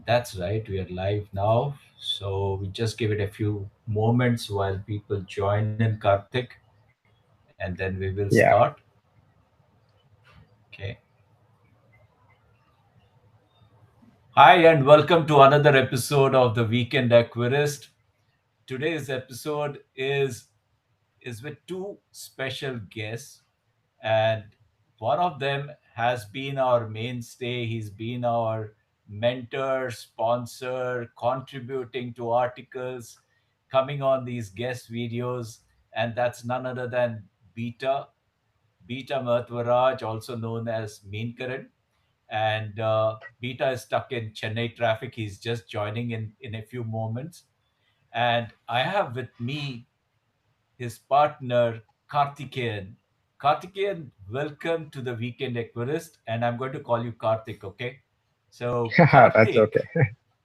That's right, we are live now. So we just give it a few moments while people join in Karthik and then we will start. Yeah, Okay. Hi, and welcome to another episode of the Weekend Aquarist. Today's episode is with two special guests, and one of them has been our mainstay. He's been our mentor, sponsor, contributing to articles, coming on these guest videos, and that's none other than Beta Mahatvaraj, also known as Meenkaran. And Beta is stuck in Chennai traffic. He's just joining in a few moments. And I have with me his partner, Kharthickeyan. Kharthickeyan, welcome to the Weekend Aquarist, and I'm going to call you Karthik, okay? So, that's Karthik, okay.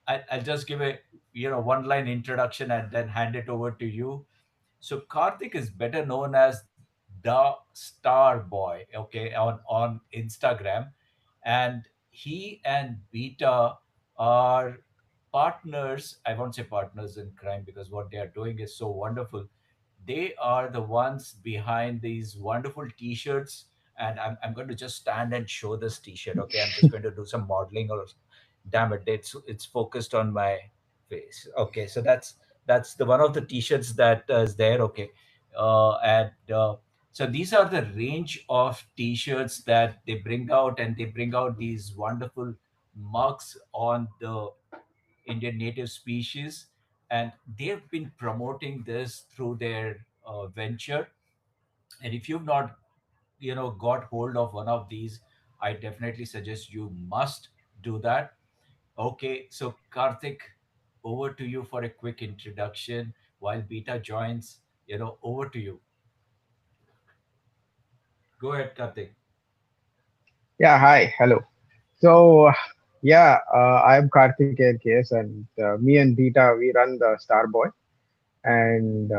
I'll just give a one line introduction and then hand it over to you. So Karthik is better known as the Star Boy, okay, on Instagram, and he and Beta are partners. I won't say partners in crime because what they are doing is so wonderful. They are the ones behind these wonderful T-shirts, and I'm going to just stand and show this T-shirt. Okay, I'm just going to do some modeling, or damn it, it's focused on my face. Okay, so that's the one of the T-shirts that is there. Okay, and so these are the range of T-shirts that they bring out, and they bring out these wonderful mugs on the Indian native species, and they've been promoting this through their venture. And if you've not got hold of one of these, I definitely suggest you must do that. Okay, so Karthik, over to you for a quick introduction while Beta joins. Over to you. Go ahead, Karthik. Yeah, hi, hello. So, I'm Kharthickeyan KS, and me and Beta, we run the Starboy. And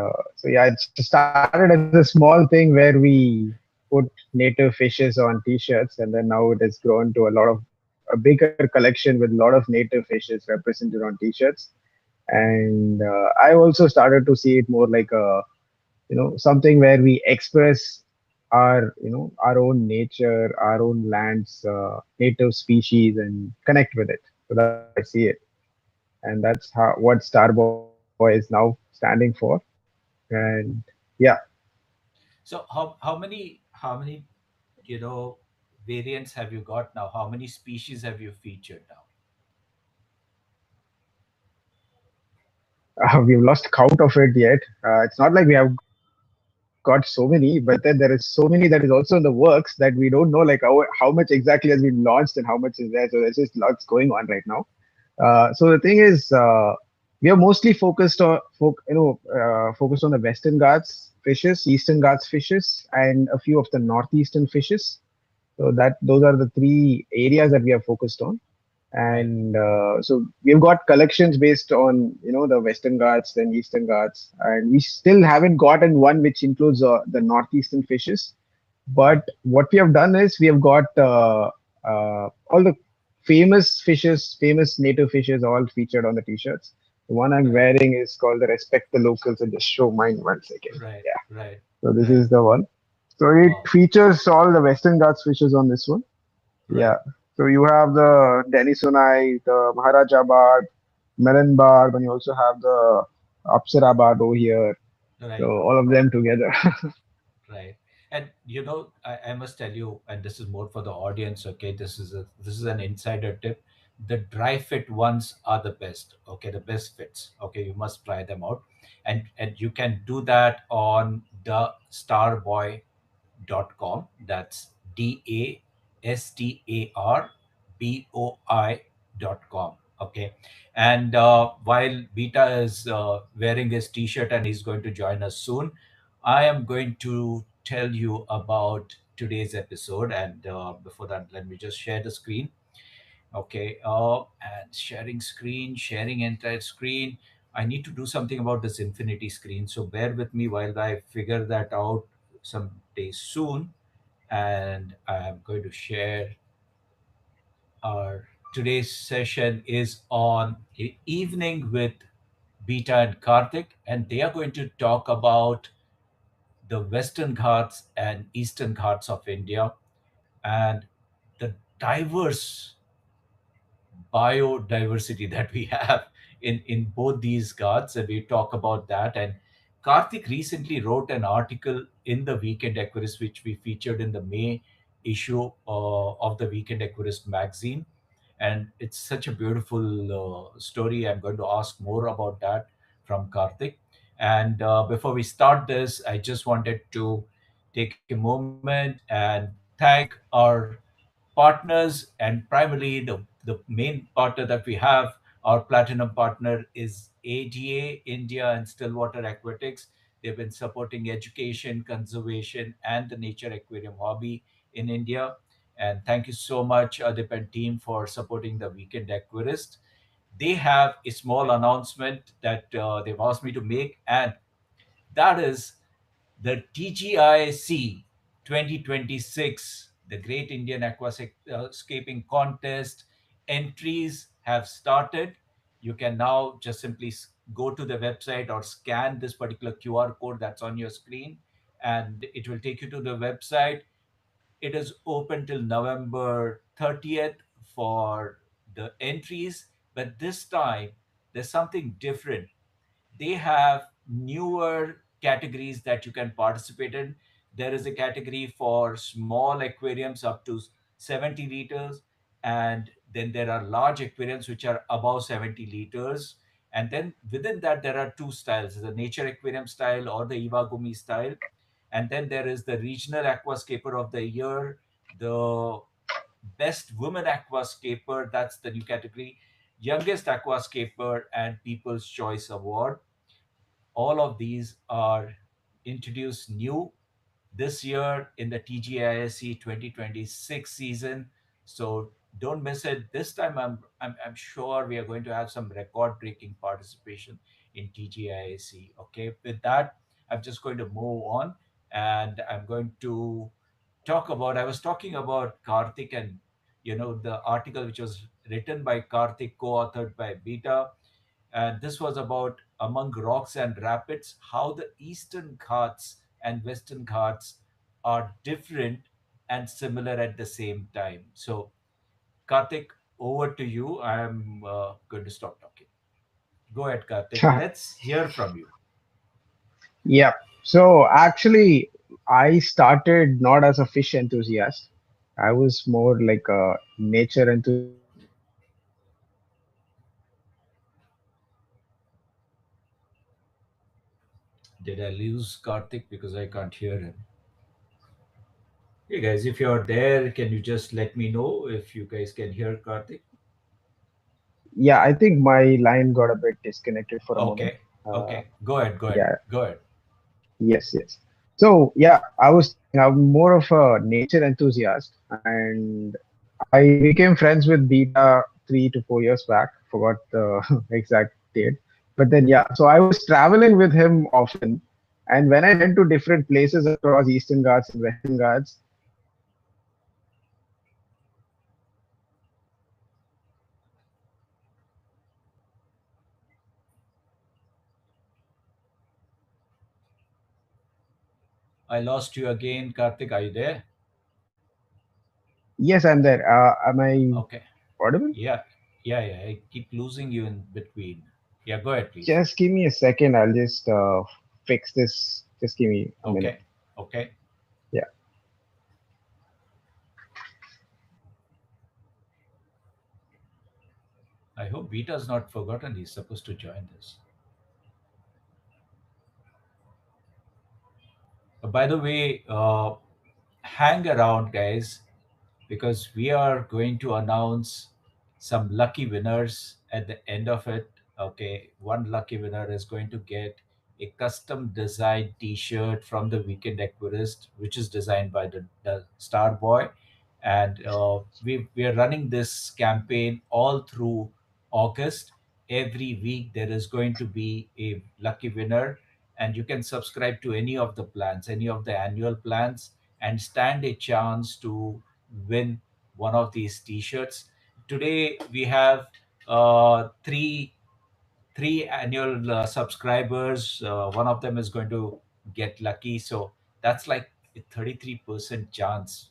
it started as a small thing where we put native fishes on T-shirts, and then now it has grown to a bigger collection with a lot of native fishes represented on T-shirts. And I also started to see it more like a something where we express our own nature, our own lands, native species, and connect with it. So that's how I see it, and that's how what Starboy is now standing for. And yeah. So how many you know variants have you got now? How many species have you featured now? We've lost count of it yet. It's not like we have got so many, but then there is so many that is also in the works that we don't know, like how much exactly has been launched and how much is there. So there's just lots going on right now. So the thing is, we are mostly focused on the Western Ghats fishes, Eastern Ghats fishes, and a few of the northeastern fishes. So that those are the three areas that we are focused on. Right. And so we've got collections based on the Western Ghats, then Eastern Ghats, and we still haven't gotten one which includes the northeastern fishes. But what we have done is we have got all the famous fishes, famous native fishes, all featured on the t-shirts. The one I'm Right. wearing is called the Respect the Locals. And just show mine 1 second. Right. Yeah. Right. So this Right. is the one. So it Wow. features all the Western Ghats fishes on this one. Right. Yeah. So you have the Denisonite, the Maharajabad, Melanbad, and you also have the Apsarabad over here. So Right. all of them together. Right. And I must tell you, and this is more for the audience, okay? This is an insider tip. The dry fit ones are the best, okay? The best fits. Okay, you must try them out. And you can do that on the starboy.com. That's DASTARBOI.com. Okay. And while Beta is wearing his t shirt and he's going to join us soon, I am going to tell you about today's episode. And before that, let me just share the screen. Okay. And sharing screen, sharing entire screen. I need to do something about this infinity screen. So bear with me while I figure that out someday soon. And I'm going to share our Today's session is on evening with Beta and Karthik, and they are going to talk about the Western Ghats and Eastern Ghats of India and the diverse biodiversity that we have in both these ghats, and we talk about that. And Karthik recently wrote an article in the Weekend Aquarist, which we featured in the May issue of the Weekend Aquarist magazine. And it's such a beautiful story. I'm going to ask more about that from Karthik. And before we start this, I just wanted to take a moment and thank our partners, and primarily the main partner that we have, our platinum partner is AGA, India and Stillwater Aquatics. They've been supporting education, conservation, and the nature aquarium hobby in India. And thank you so much, Adip and team, for supporting the Weekend Aquarist. They have a small announcement that they've asked me to make, and that is the TGIC 2026, the Great Indian Aquascaping Contest. Entries have started. You can now just simply go to the website or scan this particular QR code that's on your screen, and it will take you to the website. It is open till November 30th for the entries, but this time there's something different. They have newer categories that you can participate in. There is a category for small aquariums up to 70 liters, and then there are large aquariums which are above 70 liters. And then within that, there are two styles: the nature aquarium style or the Iwagumi style. And then there is the regional aquascaper of the year, the best women aquascaper, that's the new category, youngest aquascaper, and people's choice award. All of these are introduced new this year in the TGISC 2026 season. So don't miss it. This time I'm sure we are going to have some record breaking participation in TGISC. Okay, with that, I'm just going to move on, and I'm going to talk about, I was talking about Karthik, and the article which was written by Karthik, co-authored by Beta, and this was about among rocks and rapids, how the Eastern Ghats and Western Ghats are different and similar at the same time. So, Karthik, over to you. I'm going to stop talking. Go ahead, Karthik. Let's hear from you. Yeah. So actually, I started not as a fish enthusiast. I was more like a nature enthusiast. Did I lose Karthik because I can't hear him? Hey guys, if you're there, can you just let me know if you guys can hear Karthik? Yeah, I think my line got a bit disconnected for a moment. Okay, Uh, okay. Go ahead, go ahead, yeah, go ahead. yes, yes. So yeah, I was saying I'm more of a nature enthusiast, and I became friends with Beta 3 to 4 years back. Forgot the exact date, but then yeah. So I was traveling with him often, and when I went to different places across Eastern Ghats and Western Ghats, I lost you again, Karthik. Are you there? yes, I'm there. Am I Okay. audible? Yeah, yeah. I keep losing you in between. Yeah, go ahead, please. Just give me a second. I'll just fix this. Just give me a minute. Okay, okay. Yeah. I hope Beta's not forgotten he's supposed to join this. By the way, hang around, guys, because we are going to announce some lucky winners at the end of it. Okay, one lucky winner is going to get a custom designed T-shirt from the Weekend Aquarist, which is designed by the Star Boy, and we are running this campaign all through August. Every week there is going to be a lucky winner, and you can subscribe to any of the plans, any of the annual plans, and stand a chance to win one of these t-shirts. today we have three annual subscribers. One of them is going to get lucky, so that's like a 33% chance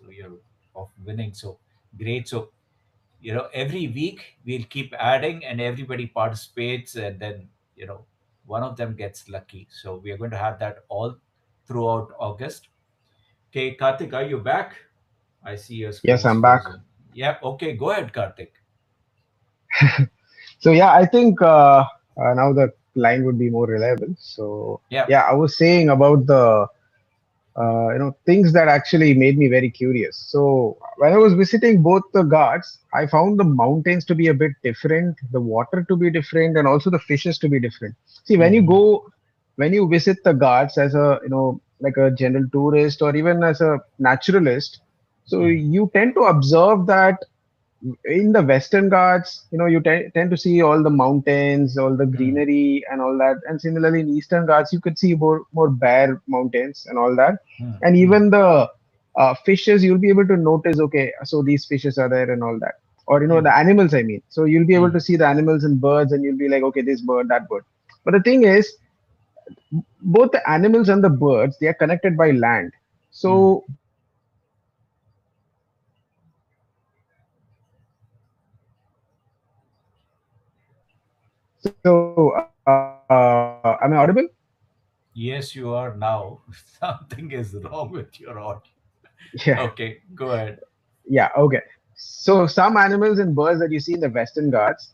of winning. So great. So every week we'll keep adding, and everybody participates, and then you know one of them gets lucky. So we are going to have that all throughout August. Okay, Karthik, are you back? I see your Yes, screen's I'm back. frozen. Yeah, okay, go ahead, Karthik. So yeah, I think now the line would be more reliable. So Yeah. yeah, I was saying about the things that actually made me very curious. So when I was visiting both the Ghats, I found the mountains to be a bit different, the water to be different, and also the fishes to be different. See, Hmm. when you visit the Ghats as a like a general tourist or even as a naturalist, so Hmm. you tend to observe that in the Western Ghats, you tend to see all the mountains, all the Hmm. greenery, and all that. And similarly, in Eastern Ghats, you could see more bare mountains and all that. Hmm. And Hmm. even the fishes, you'll be able to notice, okay, so these fishes are there and all that. Or, Hmm. the animals, I mean. So you'll be able Hmm. to see the animals and birds, and you'll be like, okay, this bird, that bird. But the thing is, both the animals and the birds, they are connected by land. Hmm. So both the animals and the birds, they have access to water. So am I audible? Yes, you are now. Something is wrong with your audio. Yeah. Okay, go ahead. Yeah, okay. So some animals and birds that you see in the Western Ghats,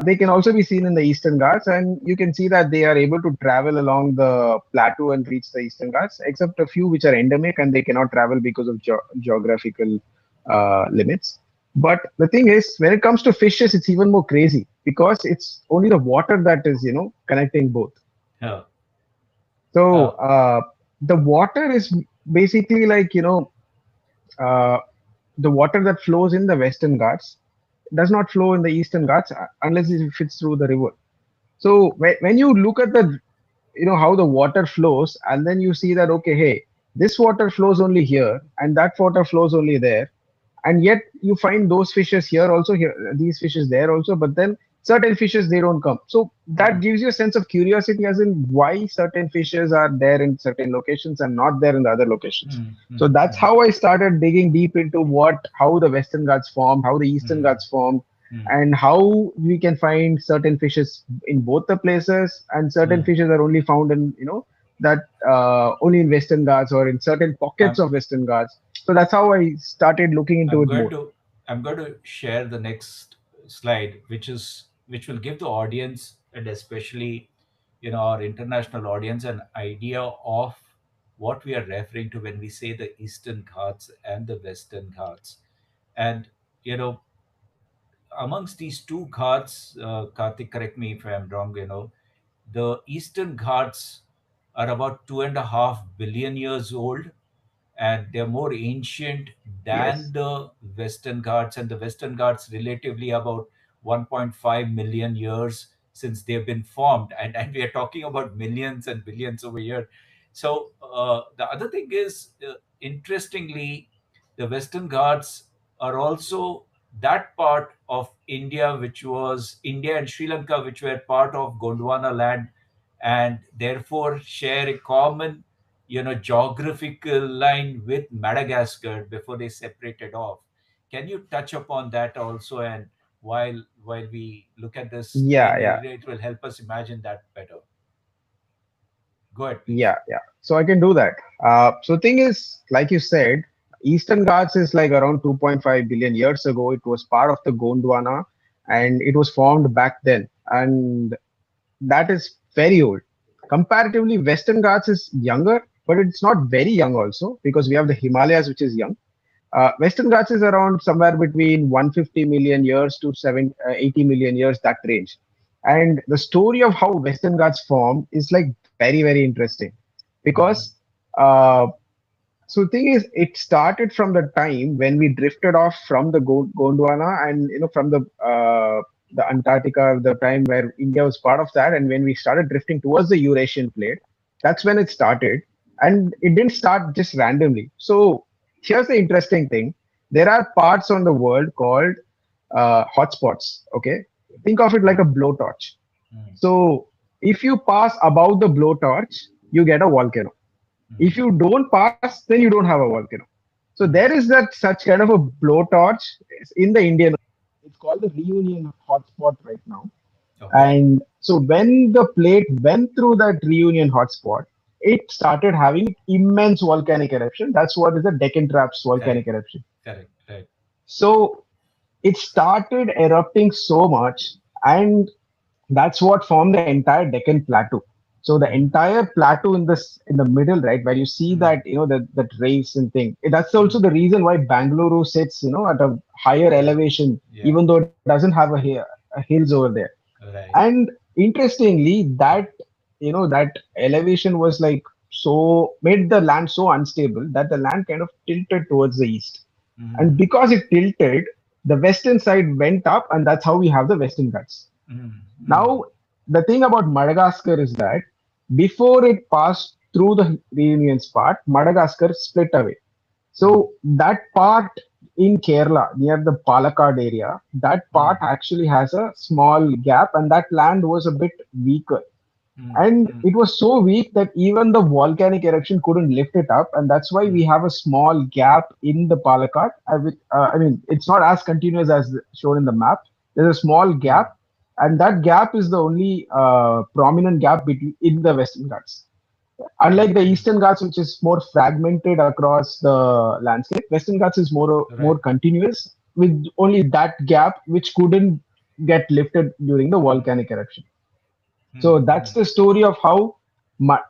they can also be seen in the Eastern Ghats, and you can see that they are able to travel along the plateau and reach the Eastern Ghats, except a few which are endemic and they cannot travel because of geographical limits. But the thing is, when it comes to fishes, it's even more crazy because it's only the water that is, connecting both. Yeah. So Uh, the water is basically like, uh, the water that flows in the Western Ghats does not flow in the Eastern Ghats unless if it's through the river. So when you look at the, how the water flows, and then you see that, okay, hey, this water flows only here, and that water flows only there, and yet you find those fishes here also, here these fishes there also, but then certain fishes they don't come. So that hmm. gives you a sense of curiosity as in why certain fishes are there in certain locations and not there in the other locations. Hmm. So Hmm. that's Hmm. how I started digging deep into how the Western Ghats formed, how the Eastern Hmm. Ghats formed, Hmm. and how we can find certain fishes in both the places, and certain Hmm. fishes are only found in, that only in Western Ghats or in certain I'm pockets of Western Ghats. So that's how I started looking into I'm it going more. to I'm going to share the next slide, which will give the audience, and especially our international audience, an idea of what we are referring to when we say the Eastern Ghats and the Western Ghats. And you know, amongst these two Ghats, Karthik, correct me if I'm wrong. The Eastern Ghats are about 2.5 billion years old, and they're more ancient than Yes. the Western Ghats, and the Western Ghats relatively about 1.5 million years since they've been formed, and we are talking about millions and billions over here. So the other thing is, interestingly, the Western Ghats are also that part of India, which was India and Sri Lanka, which were part of Gondwana land, and therefore share a common geographical line with Madagascar before they separated off. Can you touch upon that also? And while we look at this, Yeah, yeah, it will help us imagine that better. Go ahead, please. yeah. So I can do that. So thing is, like you said, Eastern Ghats is like around 2.5 billion years ago. It was part of the Gondwana, and it was formed back then, and that is very old. Comparatively, Western Ghats is younger, but it's not very young also because we have the Himalayas, which is young. Western Ghats is around somewhere between 150 million years to 80 million years, that range. And the story of how Western Ghats formed is like very, very interesting Hmm. because uh, so thing is, it started from the time when we drifted off from the Gondwana and from the Antarctica, the time where India was part of that, and when we started drifting towards the Eurasian plate, that's when it started, and it didn't start just randomly. So here's the interesting thing: there are parts on the world called hotspots. Okay, think of it like a blowtorch. mm, So if you pass above the blowtorch, you get a volcano. If mm, you don't pass, then you don't have a volcano. So there mm. is that such kind of a blowtorch in the Indian. It's called the Reunion hotspot right now. Okay. And so when the plate went through that Reunion hotspot, it started having immense volcanic eruption. That's what is the Deccan Traps volcanic Correct. eruption. Correct. Right. So it started erupting so much, and that's what formed the entire Deccan Plateau. So the Mm, entire plateau in the middle, right, where you see mm, that that race and thing. That's also mm. the reason why Bangalore sits at a higher Yeah. elevation, Yeah. even though it doesn't have a hills over there. Right. And interestingly, that elevation was like so made the land so unstable that the land kind of tilted towards the east. And Mm, because it tilted, the western side went up, and that's how we have the Western Ghats. mm, mm. Now, the thing about Madagascar is that before it passed through the Reunion's part, Madagascar split away. Mm, So that part in Kerala, near the Palakkad area, that part mm, actually has a small gap, and that land was a bit weaker. mm, And mm, it was so weak that even the volcanic eruption couldn't lift it up, and that's why we mm, have a small gap in the Palakkad. I mean, it's not as continuous as shown in the map. There's a small mm. gap, and that gap is the only prominent gap between in the Western Ghats. Mm, Unlike the mm. Eastern Ghats, which is more fragmented across the landscape, Western Ghats is more Right. continuous with only that gap which couldn't get lifted during the Mm, volcanic eruption. So mm, that's mm. the story of how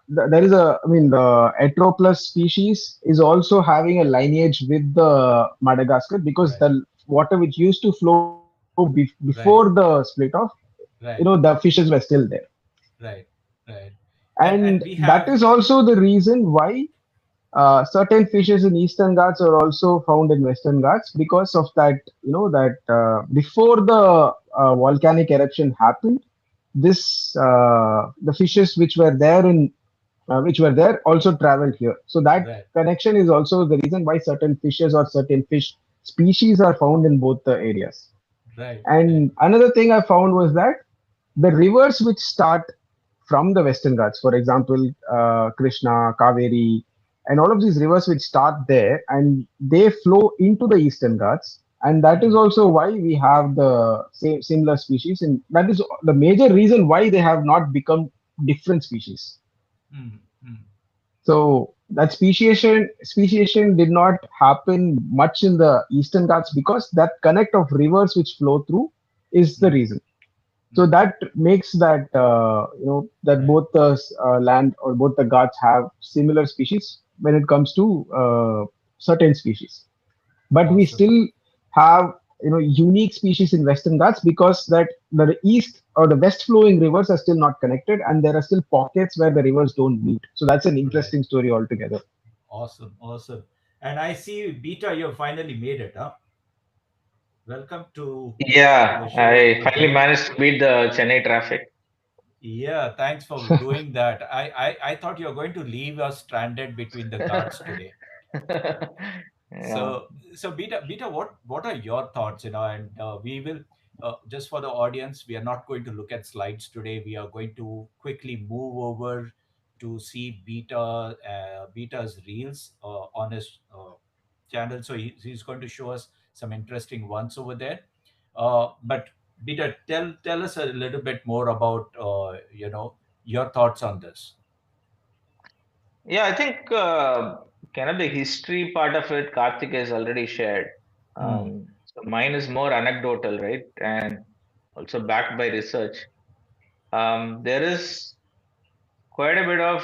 there is I mean, the Atroplus species is also having a lineage with the Madagascar because Right. the water which used to flow before the Right. split off, Right. the fishes were still there. Right. Right. And And we that have. is also the reason why certain fishes in Eastern Ghats are also found in Western Ghats because of that, that before the volcanic eruption happened, the fishes which were there also traveled here. So that Right. connection is also the reason why certain fishes or certain fish species are found in both the areas. Right. Right. And another thing I found was that the rivers which start from the Western Ghats, for example, Krishna, Kaveri, and all of these rivers which start there and they flow into the Eastern Ghats. And that is Mm, also why we have the same similar species. And that is the major reason why they have not become different species. mm, mm, So that speciation did not happen much in the Eastern Ghats because that connect of rivers which flow through is the mm, reason. So mm. that makes that that Right. both the land or both the Ghats have similar species when it comes to certain species. But we Awesome. still have unique species in Western Ghats because that the east or the west flowing rivers are still not connected, and there are still pockets where the rivers don't meet. So that's an Right. interesting story altogether. Awesome. Awesome. And I see, Beta, you finally made it, huh? Welcome to the Yeah, show I finally again. managed to beat the Chennai traffic. Yeah, thanks for doing that. I thought you were going to leave us stranded between the guards today. Yeah. So Beta, what are your thoughts? And we will just for the audience, we are not going to look at slides today. We are going to quickly move over to see Beta's reels on his channel. So he's going to show us some interesting ones over there. But Beta, tell us a little bit more about your thoughts on this. Yeah, I think kind of the history part of it, Karthik has already shared. Hmm. So mine is more anecdotal, right? And also backed by research. There is quite a bit of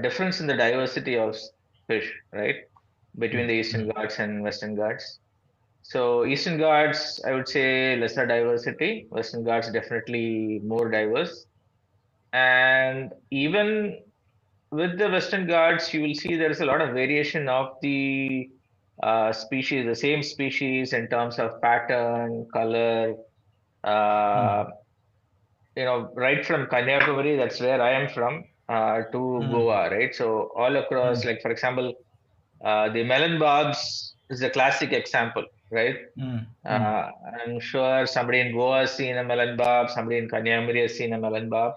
difference in the diversity of fish, right? Between Hmm. the Eastern Hmm. Ghats and Western Ghats. So Eastern Ghats, I would say lesser diversity. Western Ghats definitely more diverse. And even with the Western Ghats, you will see there is a lot of variation of the species, the same species in terms of pattern, color. Hmm. Uh, right from Kanyakumari, that's where I am from, to Hmm. Goa, right? So all across, Hmm. like for example, the melon barbs is a classic example. right? mm, mm, Uh, I'm sure somebody in Goa has seen a melon barb, somebody in Kanyakumari has seen a melon barb,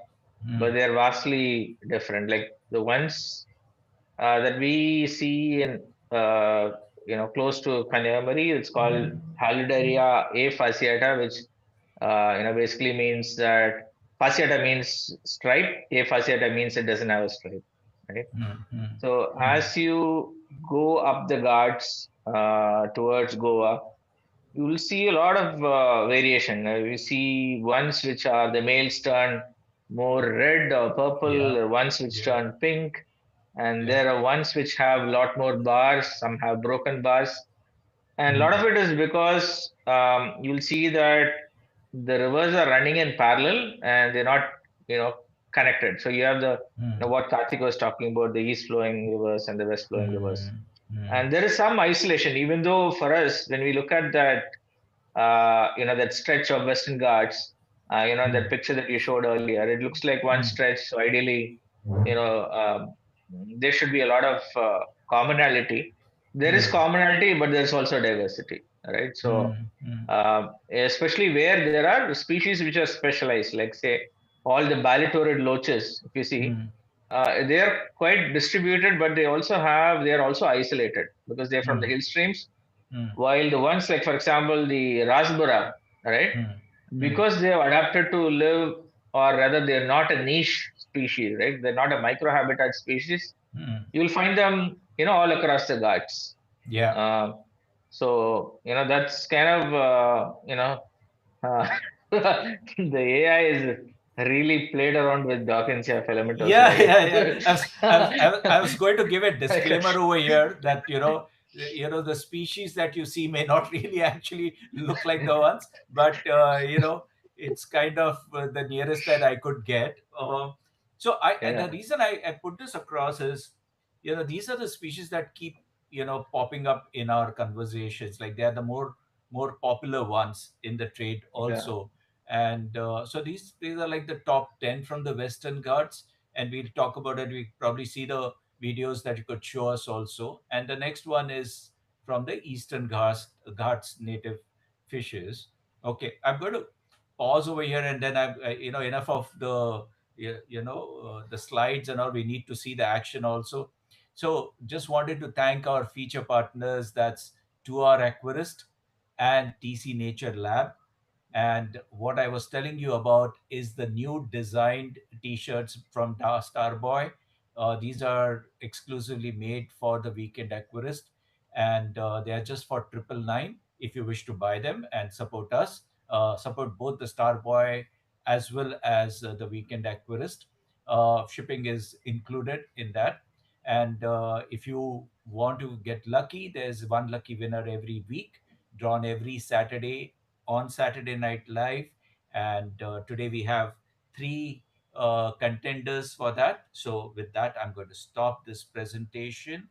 but mm, they're vastly different. Like the ones that we see in close to Kanyakumari, it's called Halidaria A fasciata, which basically means that fasciata means stripe, A fasciata means it doesn't have a stripe, right? mm, mm, So mm. as you go up the Ghats towards Goa, you will see a lot of variation. You see ones which are the males turn more red or purple, Yeah, or ones which yeah, turn pink, and yeah. there are ones which have a lot more bars. Some have broken bars, and a lot of Mm, it is because you'll see that the rivers are running in parallel and they're not, you know, connected. So you have mm, what Karthik was talking about, the east flowing rivers and the west flowing rivers. mm, mm, And there is some isolation, even though for us, when we look at that that stretch of Western Ghats, that mm, picture that you showed earlier, it looks like one mm, stretch. So ideally, you know, there should be a lot of commonality. There is mm, commonality, but there's also diversity, right? So, mm, mm, especially where there are species which are specialized, like say all the balitorid loaches, if you see, mm, they are quite distributed, but they are also isolated because they're from the mm, hill streams, mm, while the ones like, for example, the Rasbora, right? mm, mm, Because they have adapted to live, or rather, they're not a niche species, right? They're not a microhabitat species. mm. You'll find them, all across the Ghats. Yeah. Uh, so, that's kind of, the AI is really played around with Dawkins filament also, Yeah, right? yeah, yeah. I was going to give a disclaimer over here that the species that you see may not really actually look like the ones, but it's kind of the nearest that I could get. So the Yeah, reason I put this across is, these are the species that keep popping up in our conversations. Like they are the more popular ones in the trade yeah, also, and so these are like the top 10 from the Western Ghats, and we'll talk about it. We probably see the videos that you could show us also. And the next one is from the Eastern Ghats native fishes. Okay, I'm going to pause over here, and then enough of the the slides and all. We need to see the action also. So just wanted to thank our feature partners. That's 2R Aquarist and TC Nature Lab. And what I was telling you about is the new designed T-shirts from Starboy. These are exclusively made for the Weekend Aquarist, and they are just for 999 if you wish to buy them and support us. Support both the Starboy as well as the Weekend Aquarist. Shipping is included in that. And if you want to get lucky, there's one lucky winner every week, drawn every Saturday on Saturday Night Live. And today we have three contenders for that. So, with that, I'm going to stop this presentation,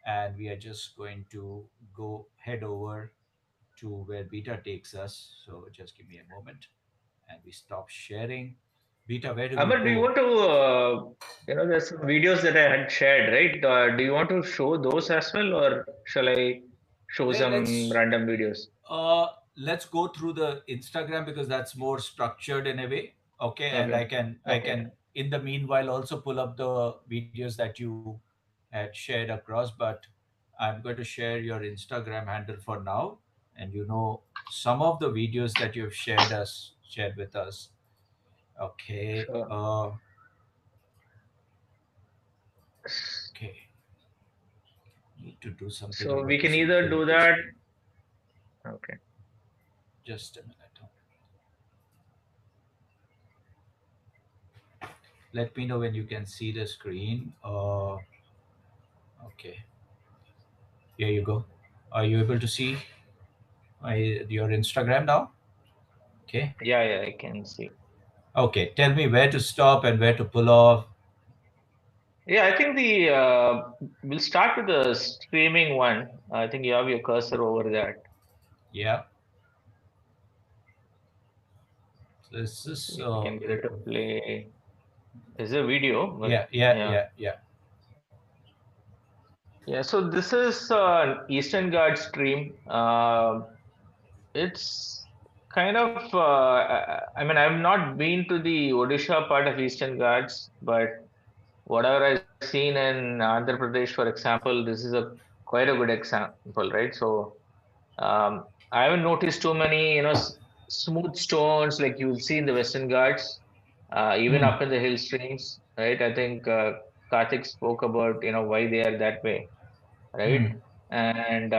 and we are just going to go head over to where Beta takes us. So, just give me a moment, and we stop sharing. Beta, where do we Amar, do you go? want to, there's some videos that I had shared, right? Do you want to show those as well, or shall I show some Let's random videos? uh let's go through the Instagram because that's more structured in a way. Okay, and Okay, I can okay, in the meanwhile also pull up the videos that you had shared across, but I'm going to share your Instagram handle for now, and some of the videos that you've shared with us. Okay. sure. Okay, need to do something So about we can this either do infinity that. screen. Okay. Just a minute. Let me know when you can see the screen. Okay, here you go. Are you able to see your Instagram now? Okay. Yeah, yeah, I can see. Okay. Tell me where to stop and where to pull off. Yeah, I think we'll start with the streaming one. I think you have your cursor over that. Yeah. So this Let's is see if we can get it to play. There's a video, but yeah, yeah, yeah. yeah, yeah. Yeah, so this is an Eastern Ghats stream. It's kind of, I mean, I've not been to the Odisha part of Eastern Ghats, but whatever I've seen in Andhra Pradesh, for example, this is a quite a good example, right? So I haven't noticed too many, smooth stones like you'll see in the Western Ghats, even Hmm. up in the hill streams, right? I think Karthik spoke about, why they are that way, right? Hmm.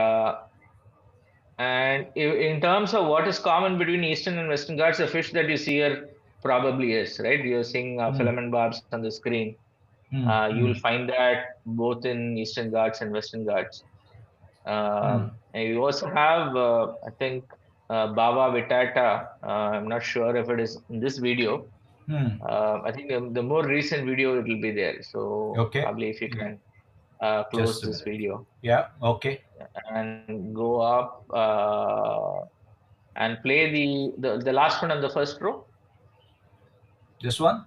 And in terms of what is common between Eastern and Western Ghats, the fish that you see here probably is, right? You're seeing Hmm. filament barbs on the screen. Hmm. You will Hmm. find that both in Eastern Ghats and Western Ghats. Hmm. And you also have, I think, Bava Vitata. I'm not sure if it is in this video. Hmm. I think the more recent video it will be there. So Okay. probably if you Yeah. can close Just a this minute. video Yeah. Okay. and go up and play the last one on the first row. This one.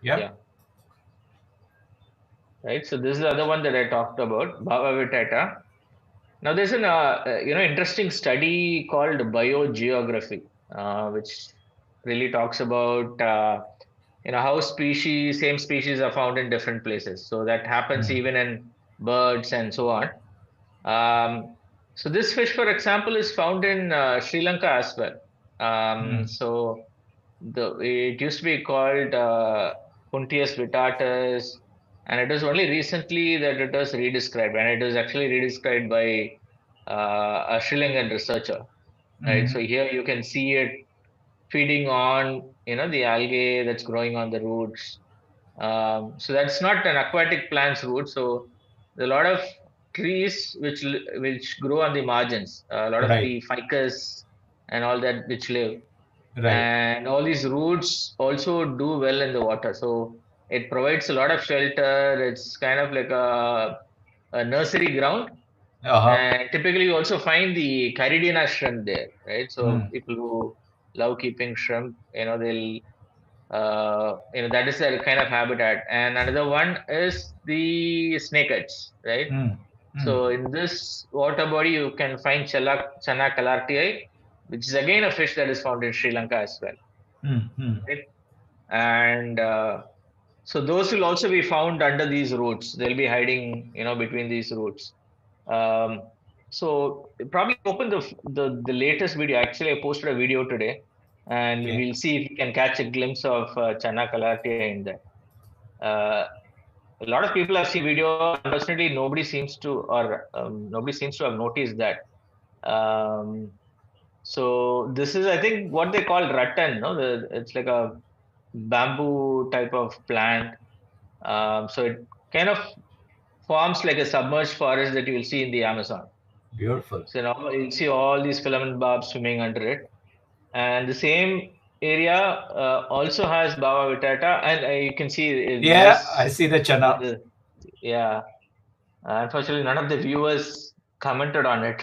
Yeah. Yeah, right. So this is the other one that I talked about, Bava Vitata. Now, there's an interesting study called biogeography, which really talks about how same species are found in different places. So that happens Hmm. even in birds and so on. So this fish, for example, is found in Sri Lanka as well. Hmm. So it used to be called Puntius vittatus, and it was only recently that it was redescribed, and it was actually redescribed by a Sri Lankan researcher. Right, Hmm. so here you can see it feeding on the algae that's growing on the roots. So that's not an aquatic plant's root. So there are a lot of trees which grow on the margins. A lot of Right. the ficus and all that which live, Right. and all these roots also do well in the water, so it provides a lot of shelter. It's kind of like a nursery ground, Uh huh. and typically you also find the caridina shrimp there, right? So Hmm. people who love keeping shrimp, they'll that is their kind of habitat. And another one is the snakeheads, right? Hmm. Hmm. So in this water body you can find Channa calartii, which is again a fish that is found in Sri Lanka as well, Hmm. Hmm. right? And so those will also be found under these roots. They'll be hiding, between these roots. Um, so probably open the latest video. Actually, I posted a video today, and Okay. we'll see if we can catch a glimpse of Channa Kalartia in there. Uh, a lot of people have seen the video. Unfortunately, nobody seems to have noticed that. Um, so this is, I think, what they call rattan. No, it's like a bamboo type of plant. So it kind of forms like a submerged forest that you will see in the Amazon. Beautiful. So now you'll see all these filament barbs swimming under it. And the same area also has Bava Vitata, and you can see Yeah, I see the chana. yeah. Unfortunately, none of the viewers commented on it.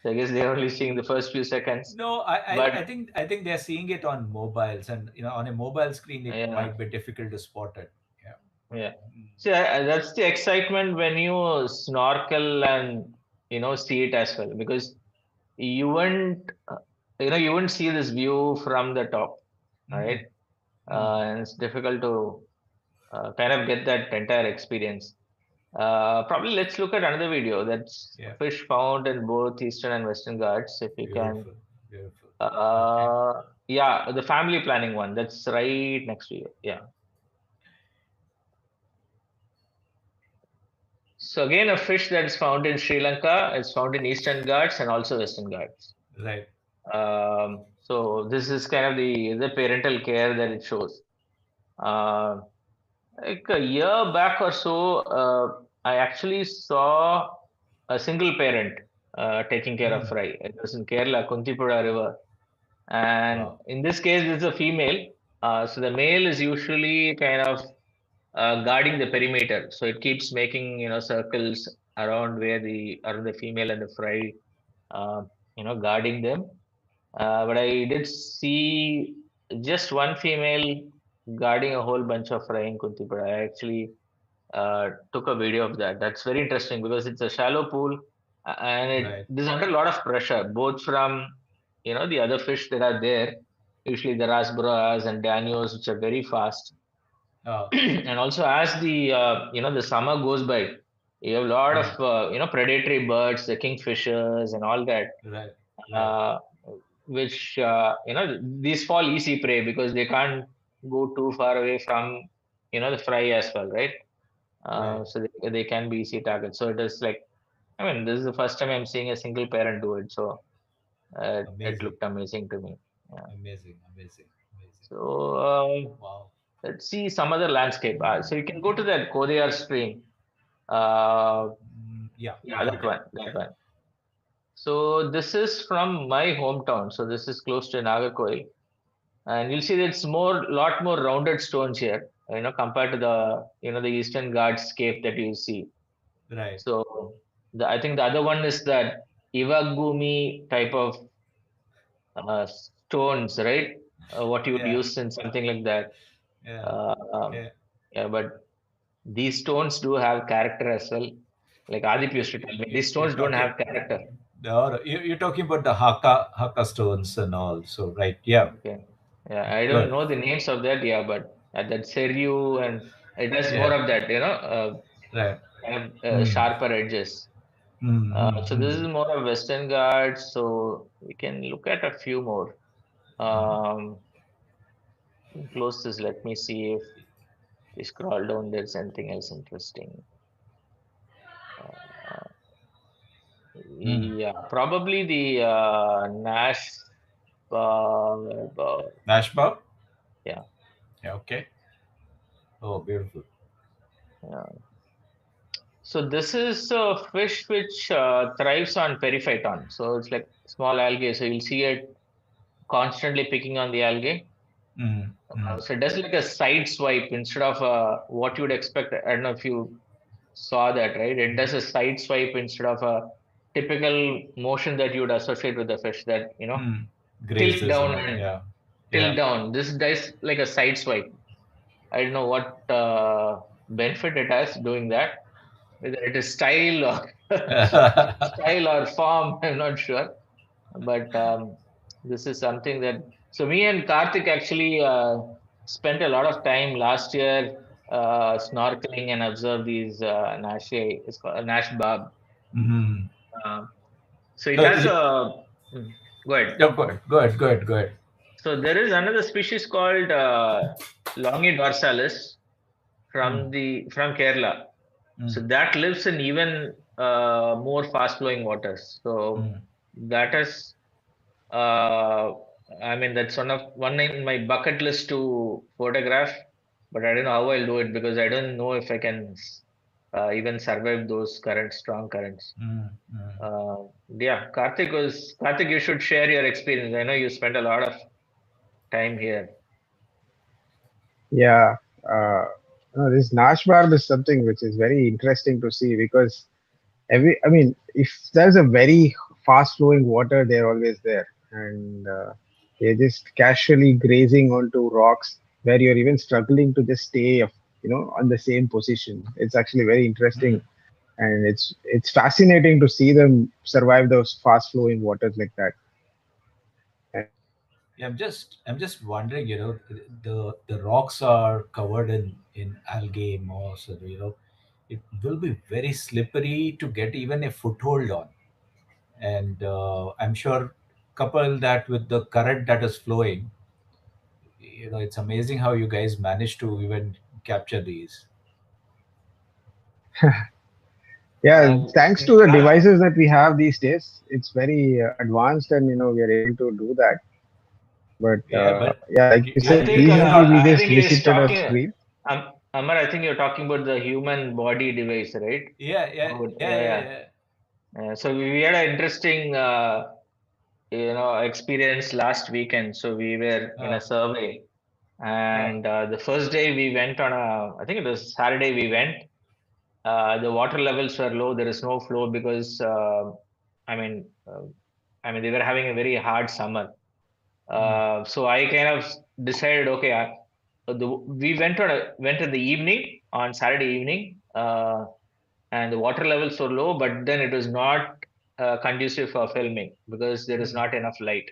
So I guess they're only seeing the first few seconds. No, I But think they're seeing it on mobiles, and on a mobile screen it yeah, might be difficult to spot it. Yeah. yeah. See, that's the excitement when you snorkel and see it as well, because you wouldn't you wouldn't see this view from the top, Mm. right? Mm. And it's difficult to kind of get that entire experience. Probably let's look at another video that's Yeah. fish found in both Eastern and Western Ghats. If you can, Beautiful. Beautiful. Okay. uh, yeah, the family planning one that's right next to you. Yeah. So again, a fish that is found in Sri Lanka is found in Eastern Ghats and also Western Ghats. Right. So this is kind of the parental care that it shows. Uh, like a year back or so, I actually saw a single parent taking care of Mm. fry. It was in Kerala, Kuntipura River. And Wow. in this case, this is a female. So the male is usually kind of guarding the perimeter. So it keeps making circles around around the female and the fry, uh, guarding them. But I did see just one female guarding a whole bunch of fry in Kuntipura. I actually took a video of that. That's very interesting because it's a shallow pool, and Right. it is under a lot of pressure, both from the other fish that are there, usually the rasboras and danios, which are very fast, Oh. and also as the summer goes by, you have a lot of Mm. predatory birds, the kingfishers, and all that, Right. Right. uh, which these fall easy prey because they can't go too far away from the fry as well, right? Right. So they can be easy targets. So it is like, I mean, this is the first time I'm seeing a single parent do it. So it Amazing. looked amazing to me. Yeah. Amazing. Amazing. Amazing. So Wow. let's see some other landscape. So you can go to that Kodiyar stream. Uh, Yeah. yeah, Got that it. one, that one. So this is from my hometown. So this is close to Nagarkoil, and you'll see that it's lot more rounded stones here. Compared to the Eastern Ghats scape that you see. Right. So I think the other one is that Iwagumi type of stones, right? What you would Yeah. use in something like that. Yeah. Uh, um, Okay. yeah, but these stones do have character as well. Like Adip You, used to tell me, you, these you're stones don't talking. have character. No, you're talking about the Haka stones and all. So right. Yeah. Okay. Yeah, I don't Good. know the names of that. Yeah, but that Seryu, and it has more Yeah. of that. Right. Kind of Hmm. sharper edges. Hmm. Hmm. So this Hmm. is more of Western Ghats. So we can look at a few more. Hmm. Um, close this. Let me see if we scroll down. There's anything else interesting. Uh, Hmm. yeah, probably the Nash. Nashba. Yeah, Yeah. Okay. Oh, beautiful. yeah. So this is a fish which thrives on periphyton. So it's like small algae. So you'll see it constantly picking on the algae. Hmm. Hmm. So it does like a side swipe instead of what you would expect. I don't know if you saw that, right? It does a side swipe instead of a typical motion that you would associate with the fish that, Hmm. tilt Grazes and down all. and Yeah. tilt Yeah. down. This does like a side swipe. I don't know what benefit it has doing that. Whether it is style or style or form, I'm not sure. But this is something that. So me and Karthik actually spent a lot of time last year snorkeling and observe these Nash. It's called a Nash Barb. Hmm. Uh, so it No, has a. Hmm, go ahead. no, good, good, good, good. So there is another species called Longidorsalis Mm, from Kerala. So mm, that lives in even more fast flowing waters. So mm. that is, uh, I mean, that's one in my bucket list to photograph, but I don't know how I'll do it because I don't know if I can even survive those currents, strong currents. Mm, mm. Uh, yeah, Karthik. You should share your experience. I know you spent a lot of time here. Yeah, uh, no, this Nash barb is something which is very interesting to see because I mean, if there's a very fast flowing water, they're always there, and they're just casually grazing onto rocks where you're even struggling to just stay, on the same position. It's actually very interesting, Mm. and it's fascinating to see them survive those fast flowing waters like that. Yeah, I'm just wondering, the rocks are covered in algae moss, and it will be very slippery to get even a foothold on. And I'm sure couple that with the current that is flowing, it's amazing how you guys manage to even capture these. Yeah, thanks to the Karthik, devices that we have these days, it's very advanced, and we are able to do that. But Yeah, but yeah, like you said, recently we I just think he is visited a talking. stream. Amar, I think you're talking about the human body device, right? yeah, yeah, yeah, Yeah, yeah, yeah. yeah. So we had an interesting, experience last weekend. So we were in a Oh, survey, oh. and the first day we went on I think it was Saturday we went. The water levels were low. There is no flow because, I mean, they were having a very hard summer. Mm, So I kind of decided, okay, we went in the evening on Saturday evening. uh, and the water levels were low, but then it was not conducive for filming because there is mm, not enough light.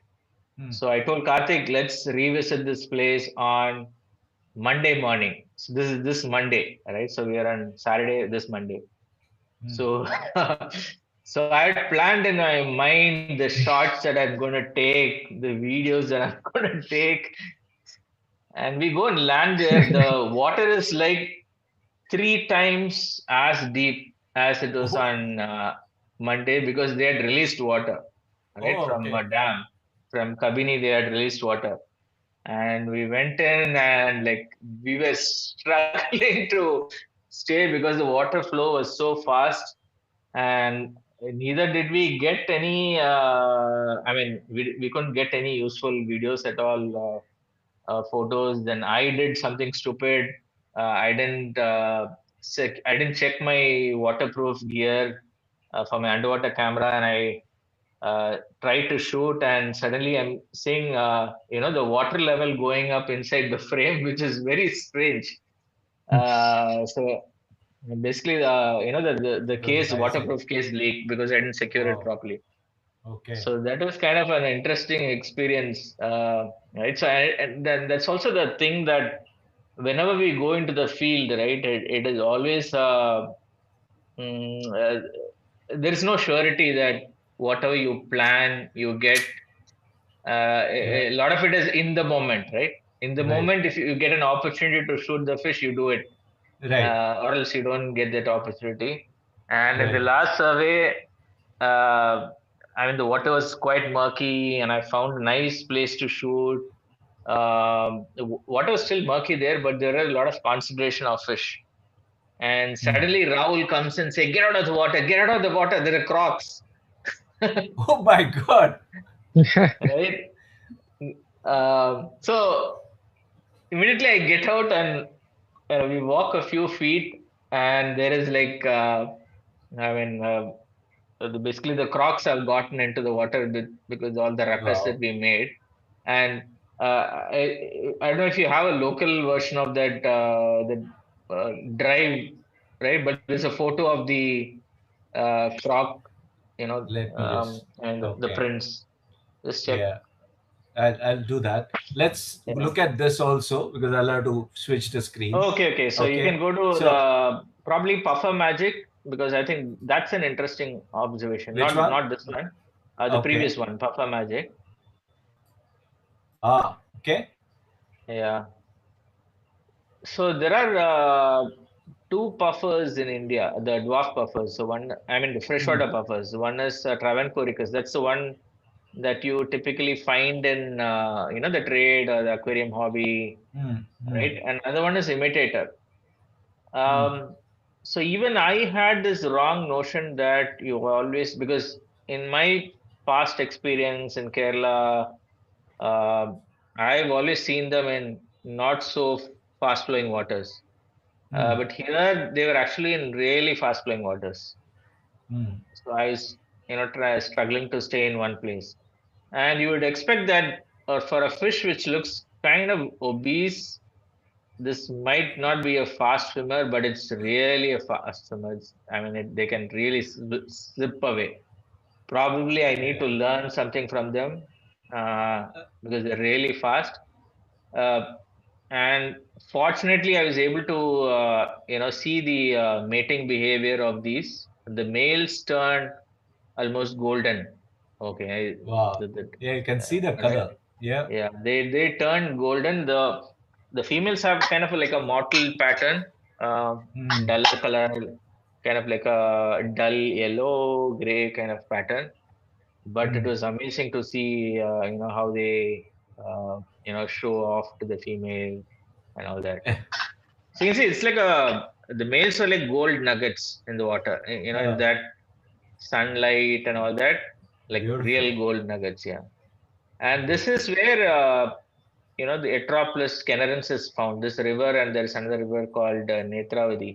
mm, So I told Karthik, let's revisit this place on Monday morning. So this is this Monday, right? So we are on Saturday, this Monday. mm. So, so I had planned in my mind the shots that I'm going to take, the videos that I'm going to take, and we go and land there. The water is like three times as deep as it was Oh, on Monday because they had released water, right, oh, from a okay. dam. From Kabini, they had released water. And we went in and like we were struggling to stay because the water flow was so fast. And neither did we get any, I mean, we couldn't get any useful videos at all. Photos. Then I did something stupid. I didn't check my waterproof gear for my underwater camera, and I tried to shoot, and suddenly I'm seeing the water level going up inside the frame, which is very strange. So basically, the case Pressurizing. waterproof case leaked because I didn't secure it Oh, properly. okay. So that was kind of an interesting experience, right? So and then that's also the thing that whenever we go into the field, right, it is always mm, uh, there is no surety that whatever you plan, you get. Yeah, A lot of it is in the moment, right? In the right, moment, if you get an opportunity to shoot the fish, you do it, right, or else you don't get that opportunity. And in the right. last survey, uh, I mean, the water was quite murky, and I found a nice place to shoot. The water was still murky there, but there are a lot of concentration of fish. And Mm. suddenly Rahul comes and say, "Get out of the water! Get out of the water! There are crocs." Oh my God. Right? So immediately I get out and we walk a few feet, and there is like, I mean, basically the crocs have gotten into the water because all the ruckus that Wow. we made. And I don't know if you have a local version of that drive, right? But there's a photo of the croc, Let me just. and the Okay. prints. Just check. Yeah, I'll do that. Let's Yeah. look at this also because I'll have to switch the screen. Okay, okay. So you can Okay. go to So the probably Puffer Magic because I think that's an interesting observation. which Not one? not this one, the Okay. previous one, Puffer Magic. Ah, okay. Yeah. So there are two puffers in India, the dwarf puffers. So one, I mean, the Hmm. freshwater puffers. One is Travancoricus. That's the one that you typically find in the trade or the aquarium hobby, Hmm. Hmm. right? And another one is imitator. Hmm. So even I had this wrong notion that you always, because in my past experience in Kerala, uh, I've always seen them in not so fast flowing waters. Hmm. But here they were actually in really fast flowing waters. Hmm. So I was, struggling to stay in one place. And you would expect that for a fish which looks kind of obese, this might not be a fast swimmer, but it's really a fast swimmer. I mean, they can really zip away. Probably I need Yeah. to learn something from them because they're really fast. Uh, and fortunately, I was able to, see the mating behavior of these. The males turn almost golden. Okay, Wow. Yeah, you can see the right. color. Yeah. Yeah, they turn golden. The females have kind of like a mottled pattern, uh, Hmm. duller color, kind of like a dull yellow gray kind of pattern. But it Hmm. was amazing to see, how they, show off to the female and all that. So you can see it's like the males are like gold nuggets in the water, in Uh, that sunlight and all that, like Beautiful. real gold nuggets. Yeah. And this Beautiful. is where the Atropolis canarensis is found. This river, and there's another river called Netravati.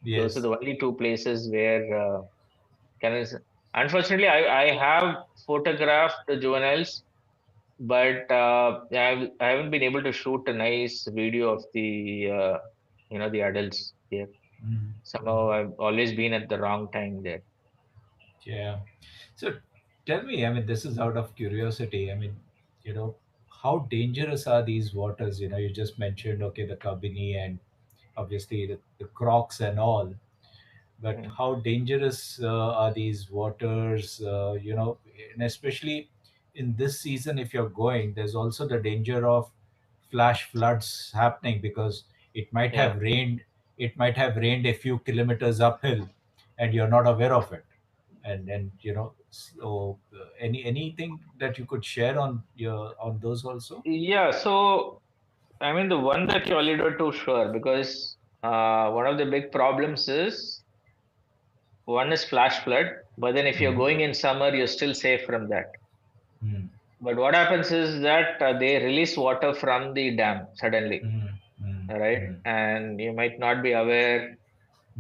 Those are Yes. the only two places where canarensis. Unfortunately, I have photographed the juveniles, but I haven't been able to shoot a nice video of the the adults here. Mm, Somehow mm, I've always been at the wrong time there. yeah. So tell me, I mean, this is out of curiosity. I mean, you know, how dangerous are these waters? You know, you just mentioned, okay, the Kabini and obviously the Crocs and all. But Mm. how dangerous are these waters? You know, and especially in this season, if you're going, there's also the danger of flash floods happening because it might Yeah. have rained. It might have rained a few kilometers uphill, and you're not aware of it. And you know, so anything that you could share on your on those also? Yeah. So I mean, the one that you alluded to, sure, because one of the big problems is one is flash flood, but then if you're Mm-hmm. going in summer, you're still safe from that. Mm-hmm. But what happens is that they release water from the dam suddenly, right? Mm-hmm. And you might not be aware.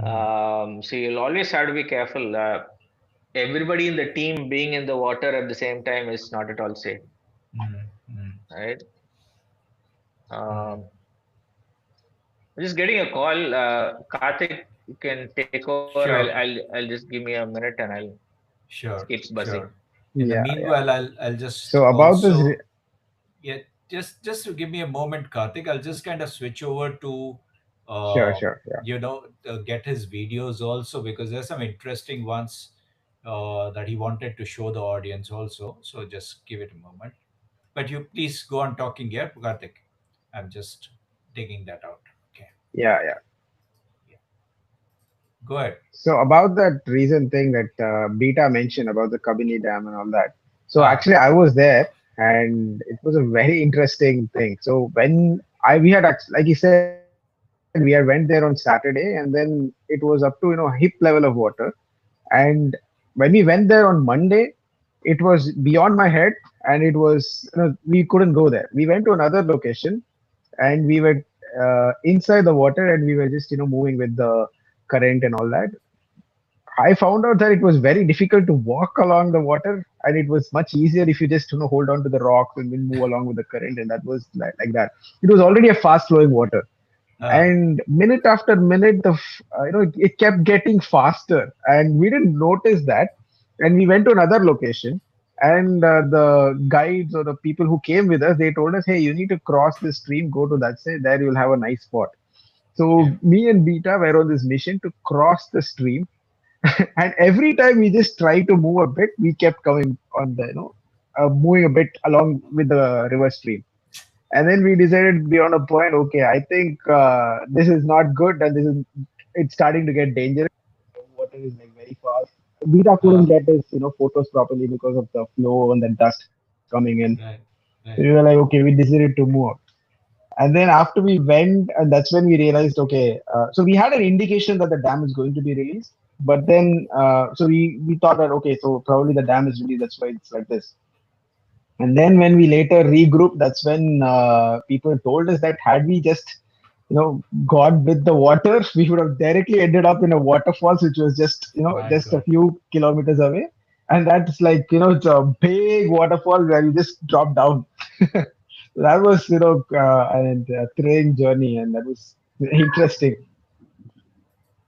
Mm-hmm. So you'll always have to be careful. Everybody in the team being in the water at the same time is not at all safe, Mm-hmm. right? Mm-hmm. Um, just getting a call. Karthik, you can take over. Sure. I'll just give me a minute and I'll Sure, keeps buzzing. sure. In the Yeah, yeah. meanwhile, I'll just So about this, also, yeah, just to give me a moment, Karthik. I'll just kind of switch over to, sure, uh, sure, yeah, get his videos also because there's some interesting ones that he wanted to show the audience also. So just give it a moment. But you please go on talking, yeah, Karthik. I'm just digging that out. Okay, yeah, yeah. yeah. Go ahead. So about that recent thing that Beta mentioned about the Kabini Dam and all that. So Ah, actually, I was there, and it was a very interesting thing. So when we had like you said, we had went there on Saturday, and then it was up to hip level of water. And when we went there on Monday, it was beyond my head, and it was we couldn't go there. We went to another location, and we were inside the water, and we were just moving with the current and all that. I found out that it was very difficult to walk along the water, and it was much easier if you just hold on to the rocks and then move along with the current, and that was like that. It was already a fast flowing water, ah, and minute after minute, it kept getting faster, and we didn't notice that. And we went to another location, and the guides or the people who came with us, they told us, "Hey, you need to cross this stream, go to that side, there you'll have a nice spot." okay, So me and Beta were on this mission to cross the stream, and every time we just try to move a bit, we kept coming on the moving a bit along with the river stream. And then we decided beyond a point, okay, I think this is not good, and it's starting to get dangerous. The water is like very fast. Beta couldn't ah, get his photos properly because of the flow and the dust coming in. right, So we were like, right, okay, we decided to move. And then after we went, and that's when we realized, okay, so we had an indication that the dam is going to be released. But then, so we thought that, okay, so probably the dam is released, that's why it's like this. And then when we later regrouped, that's when people told us that had we just, gone with the water, we would have directly ended up in a waterfalls, which was just, my just a God. few kilometers away. And that's like, it's a big waterfall where you just drop down. That was, a thrilling journey, and that was interesting.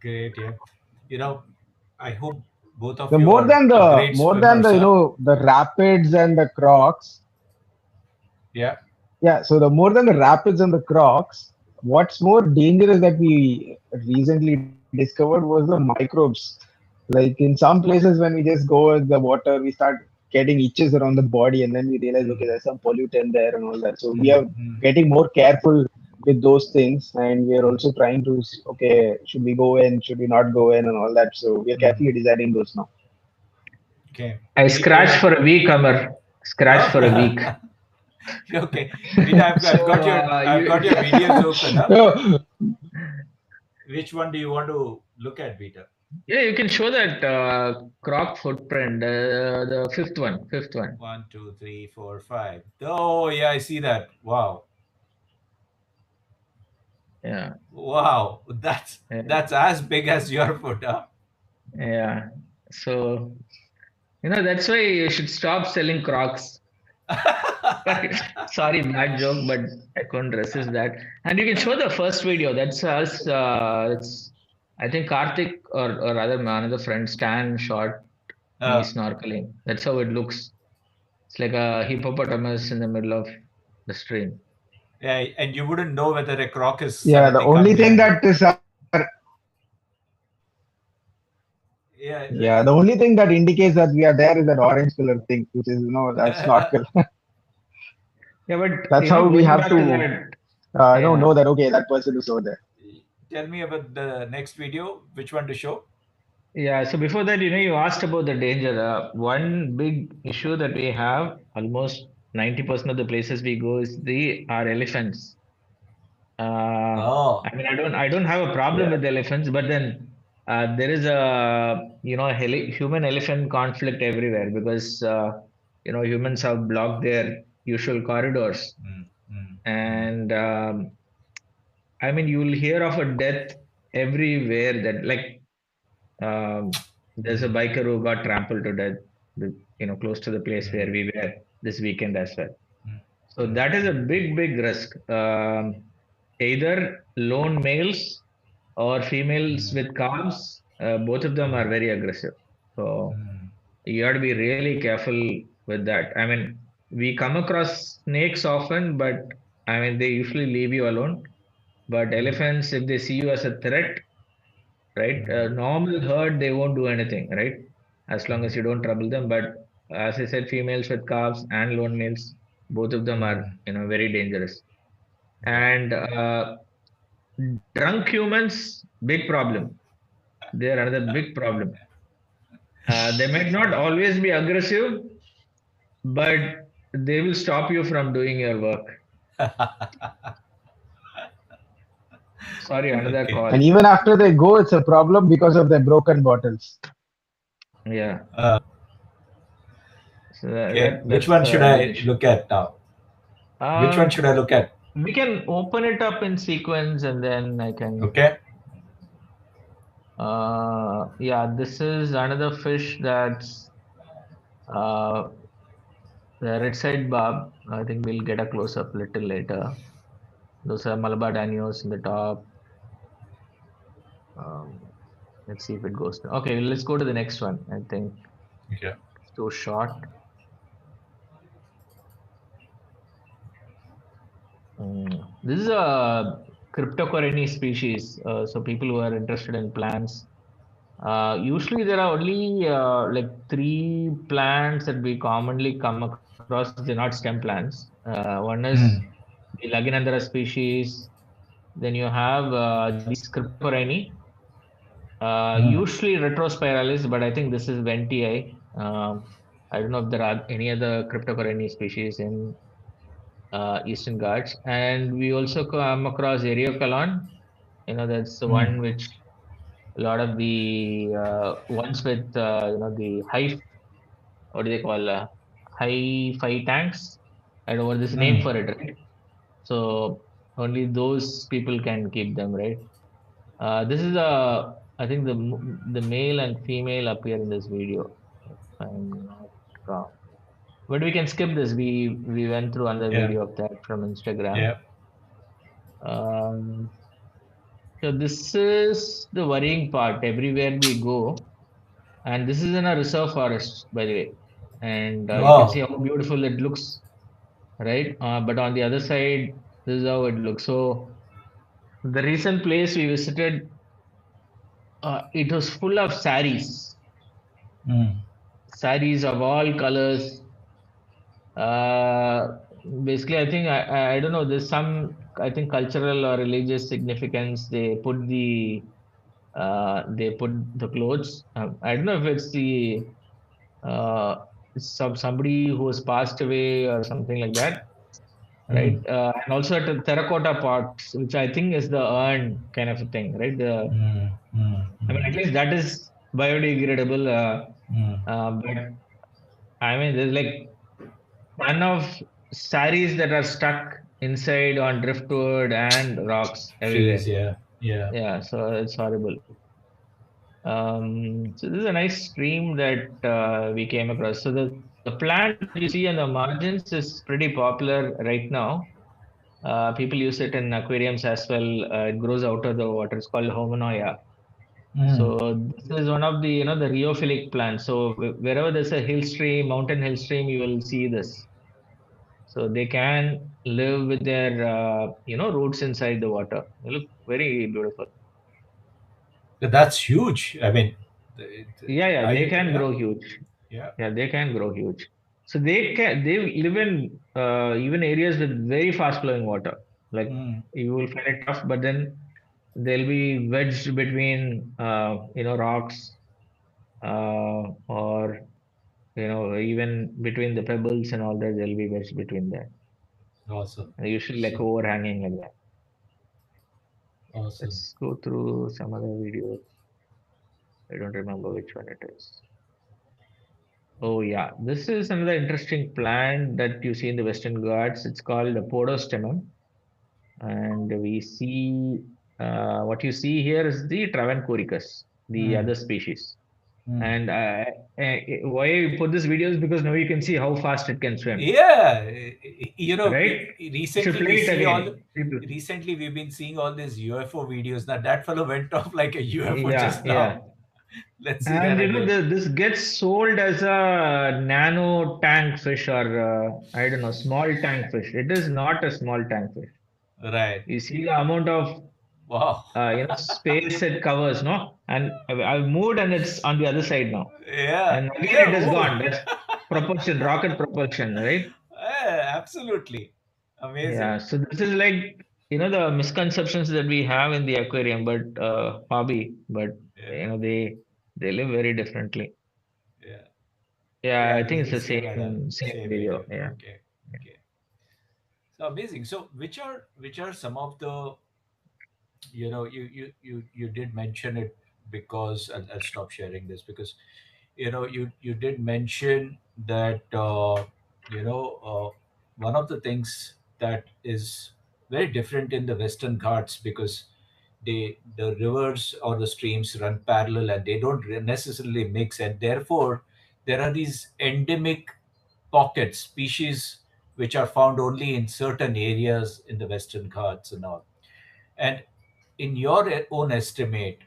Great, yeah. You know, I hope both of The you more are than the great more than swimmers, the huh? the rapids and the crocs. Yeah. Yeah, so the more than the rapids and the crocs, what's more dangerous that we recently discovered was the microbes. Like in some places, when we just go in the water, we start getting itches around the body, and then we realize, okay, Mm, there's some pollutant there and all that. So we mm, are mm, getting more careful with those things, and we are mm, also trying to, okay, should we go in, should we not go in, and all that. So we are mm. carefully deciding those now. Okay. I Vita, you scratched have. for a week, Amar. Scratched for a week. Oh, okay. Vita, So I've got your you videos open up. So, Which one do you want to look at, Vita? yeah, you can show that croc footprint, the fifth one. One, two, three, four, five. Oh, yeah, I see that. Wow. Yeah, Wow. yeah, That's as big as your foot, huh? yeah. So that's why you should stop selling crocs. Sorry, bad joke, but I couldn't resist that. And you can show the first video. That's us. I think Karthik or rather another friend Stan shot me Uh, snorkeling. That's how it looks. It's like a hippopotamus in the middle of the stream. yeah, and you wouldn't know whether a croc is Yeah, the suddenly come only thing behind you. that is our Yeah, yeah, the only thing that indicates that we are there is that orange color thing, which is that snorkel. Yeah, but That's how we going have back to to that, know yeah. that okay, that person is over there. tell me about the next video. Which one to show? Yeah, so before that, you asked about the danger. One big issue that we have, almost 90% of the places we go is the are elephants. Oh. I don't have a Yeah, problem with elephants, but then there is a human elephant conflict everywhere because humans have blocked their usual corridors, Mm, mm, mm, and you'll hear of a death everywhere. That like there's a mm, biker who got trampled to death, close to the place where mm, we were this weekend as well. mm, So mm, that is a big, big risk. Either lone males or females mm, with calves, both of them are very aggressive. So mm, you have to be really careful with that. We come across snakes often, but they usually leave you alone. But mm, elephants, if they see you as a threat, right? mm, Normal herd, they won't do anything, right? As long as mm, you don't trouble them. But as I said, females with calves and lone males, both of them are, mm. very dangerous. Yeah. And drunk humans, big problem. They are another big problem. They might not always be aggressive, but they will stop you from doing your work. Sorry, another Okay. and call. even after they go, it's a problem because of their broken bottles. Yeah, so Okay. Which that's one should a big I issue. look at now? Which one should Um, I look at? we can open it up in sequence, and then I can. Okay. Yeah, this is another fish that's uh, the red side barb. I think we'll get a close up little later. Those are Malabar Danios in the top. Um, let's see if it goes. Okay, let's go to the next one. I think Okay. it's too short. This is a cryptocorini species. So people who are interested in plants. Usually there are only like three plants that we commonly come across. They're not stem plants. One is Mm, the Laginandra species. Then you have these cryptocorini. mm, Usually retrospiralis, but I think this is ventii. I don't know if there are any other cryptocorini species in Eastern Ghats. And we also come across Eriocolon. That's the mm, one which a lot of the ones with the high, what do they call, high fi tanks. I don't know what this name mm. for it, right? So only those people can keep them, right? This is I think the male and female appear in this video. If I'm not wrong. But we can skip this. We went through another Yeah. video of that from Instagram. Yeah. Um, so this is the worrying part. Everywhere we go, and this is in a reserve forest, by the way, and you can see Oh. how beautiful it looks, right? But on the other side, this is how it looks. So the recent place we visited, it was full of saris, Mm, saris of all colors. Uh, Basically, I think I don't know. There's some, I think, cultural or religious significance. They put the clothes. I don't know if it's the somebody who has passed away or something like that, mm, right? And also at terracotta pots, which I think is the urn kind of a thing, right? mm, mm, At mm, least that is biodegradable. mm, But there's like ton of saris that are stuck inside on driftwood and rocks trees. everywhere. Yeah. Yeah. Yeah, so it's horrible. So this is a nice stream that we came across. So the plant that you see on the margins is pretty popular right now. People use it in aquariums as well. It grows out of the water. It's called Homonoia. Mm. So this is one of the the rheophilic plants. So wherever there's a hill stream, mountain hill stream, you will see this. So they can live with their roots inside the water. They look very beautiful. That's huge. I mean, Yeah, yeah, they can yeah, grow huge. yeah. Yeah, they can grow huge. So they live in even areas with very fast flowing water. Like Mm. you will find it tough, but then they'll be wedged between rocks or even between the pebbles and all that. They'll be wedged between there. Awesome. Usually like So overhanging like that. awesome. Let's go through some other videos. I don't remember which one it is. Oh yeah, this is another interesting plant that you see in the Western Ghats. It's called the Podostemon, and we see what you see here is the Travancoricus, the Mm. other species. Mm. And why I put this video is because now you can see how fast it can swim, Yeah, right? You should recently we play it see all. again. People. Recently, we've been seeing all these UFO videos. Now that fellow went off like a UFO Yeah, just yeah. now. Let's see that And again. this gets sold as a nano tank fish or I don't know, small tank fish. It is not a small tank fish. Right. You see the amount of Wow. space it covers, no? And I've moved and it's on the other side now. Yeah. And again, Yeah. it is Oh. gone. That's propulsion, rocket propulsion, right? Yeah, absolutely. Yeah. Amazing. So this is like, the misconceptions that we have in the aquarium, but hobby, but Yeah. they live very differently. Yeah. Yeah, Yeah. I think it's The the same idea. same Same video. video. Yeah. Okay. Okay. So amazing. So which are some of the, you did mention it, because I'll stop sharing this, because you did mention that, you know one of the things that is very different in the Western Ghats, because the rivers or the streams run parallel and they don't necessarily mix, and therefore there are these endemic pockets, species, which are found only in certain areas in the Western Ghats and all. And in your own estimate,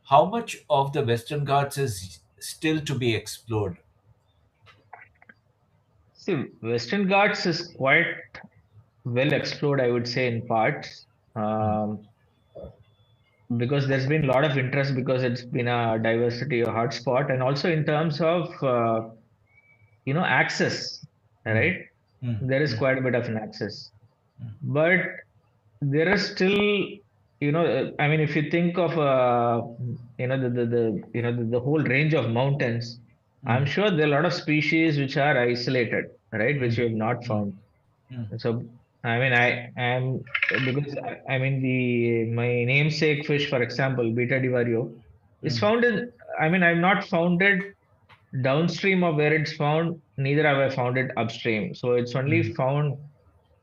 how much of the Western Ghats is still to be explored? See, Western Ghats is quite well explored, I would say, in parts. Mm. Um, because there's been a lot of interest because it's been a diversity or hotspot, and also in terms of access, Mm. right? Mm. There is Mm. quite a bit of an access, Mm. but there is still, I mean, if you think of the whole range of mountains, I'm Mm. sure there are a lot of species which are isolated, right, which Mm. we have not Mm. found. Mm. So, I mean, I am because I mean the my namesake fish, for example, Beta Divario, is Mm. found in. I mean, I've not found it downstream of where it's found. Neither have I found it upstream. So it's only Mm. found,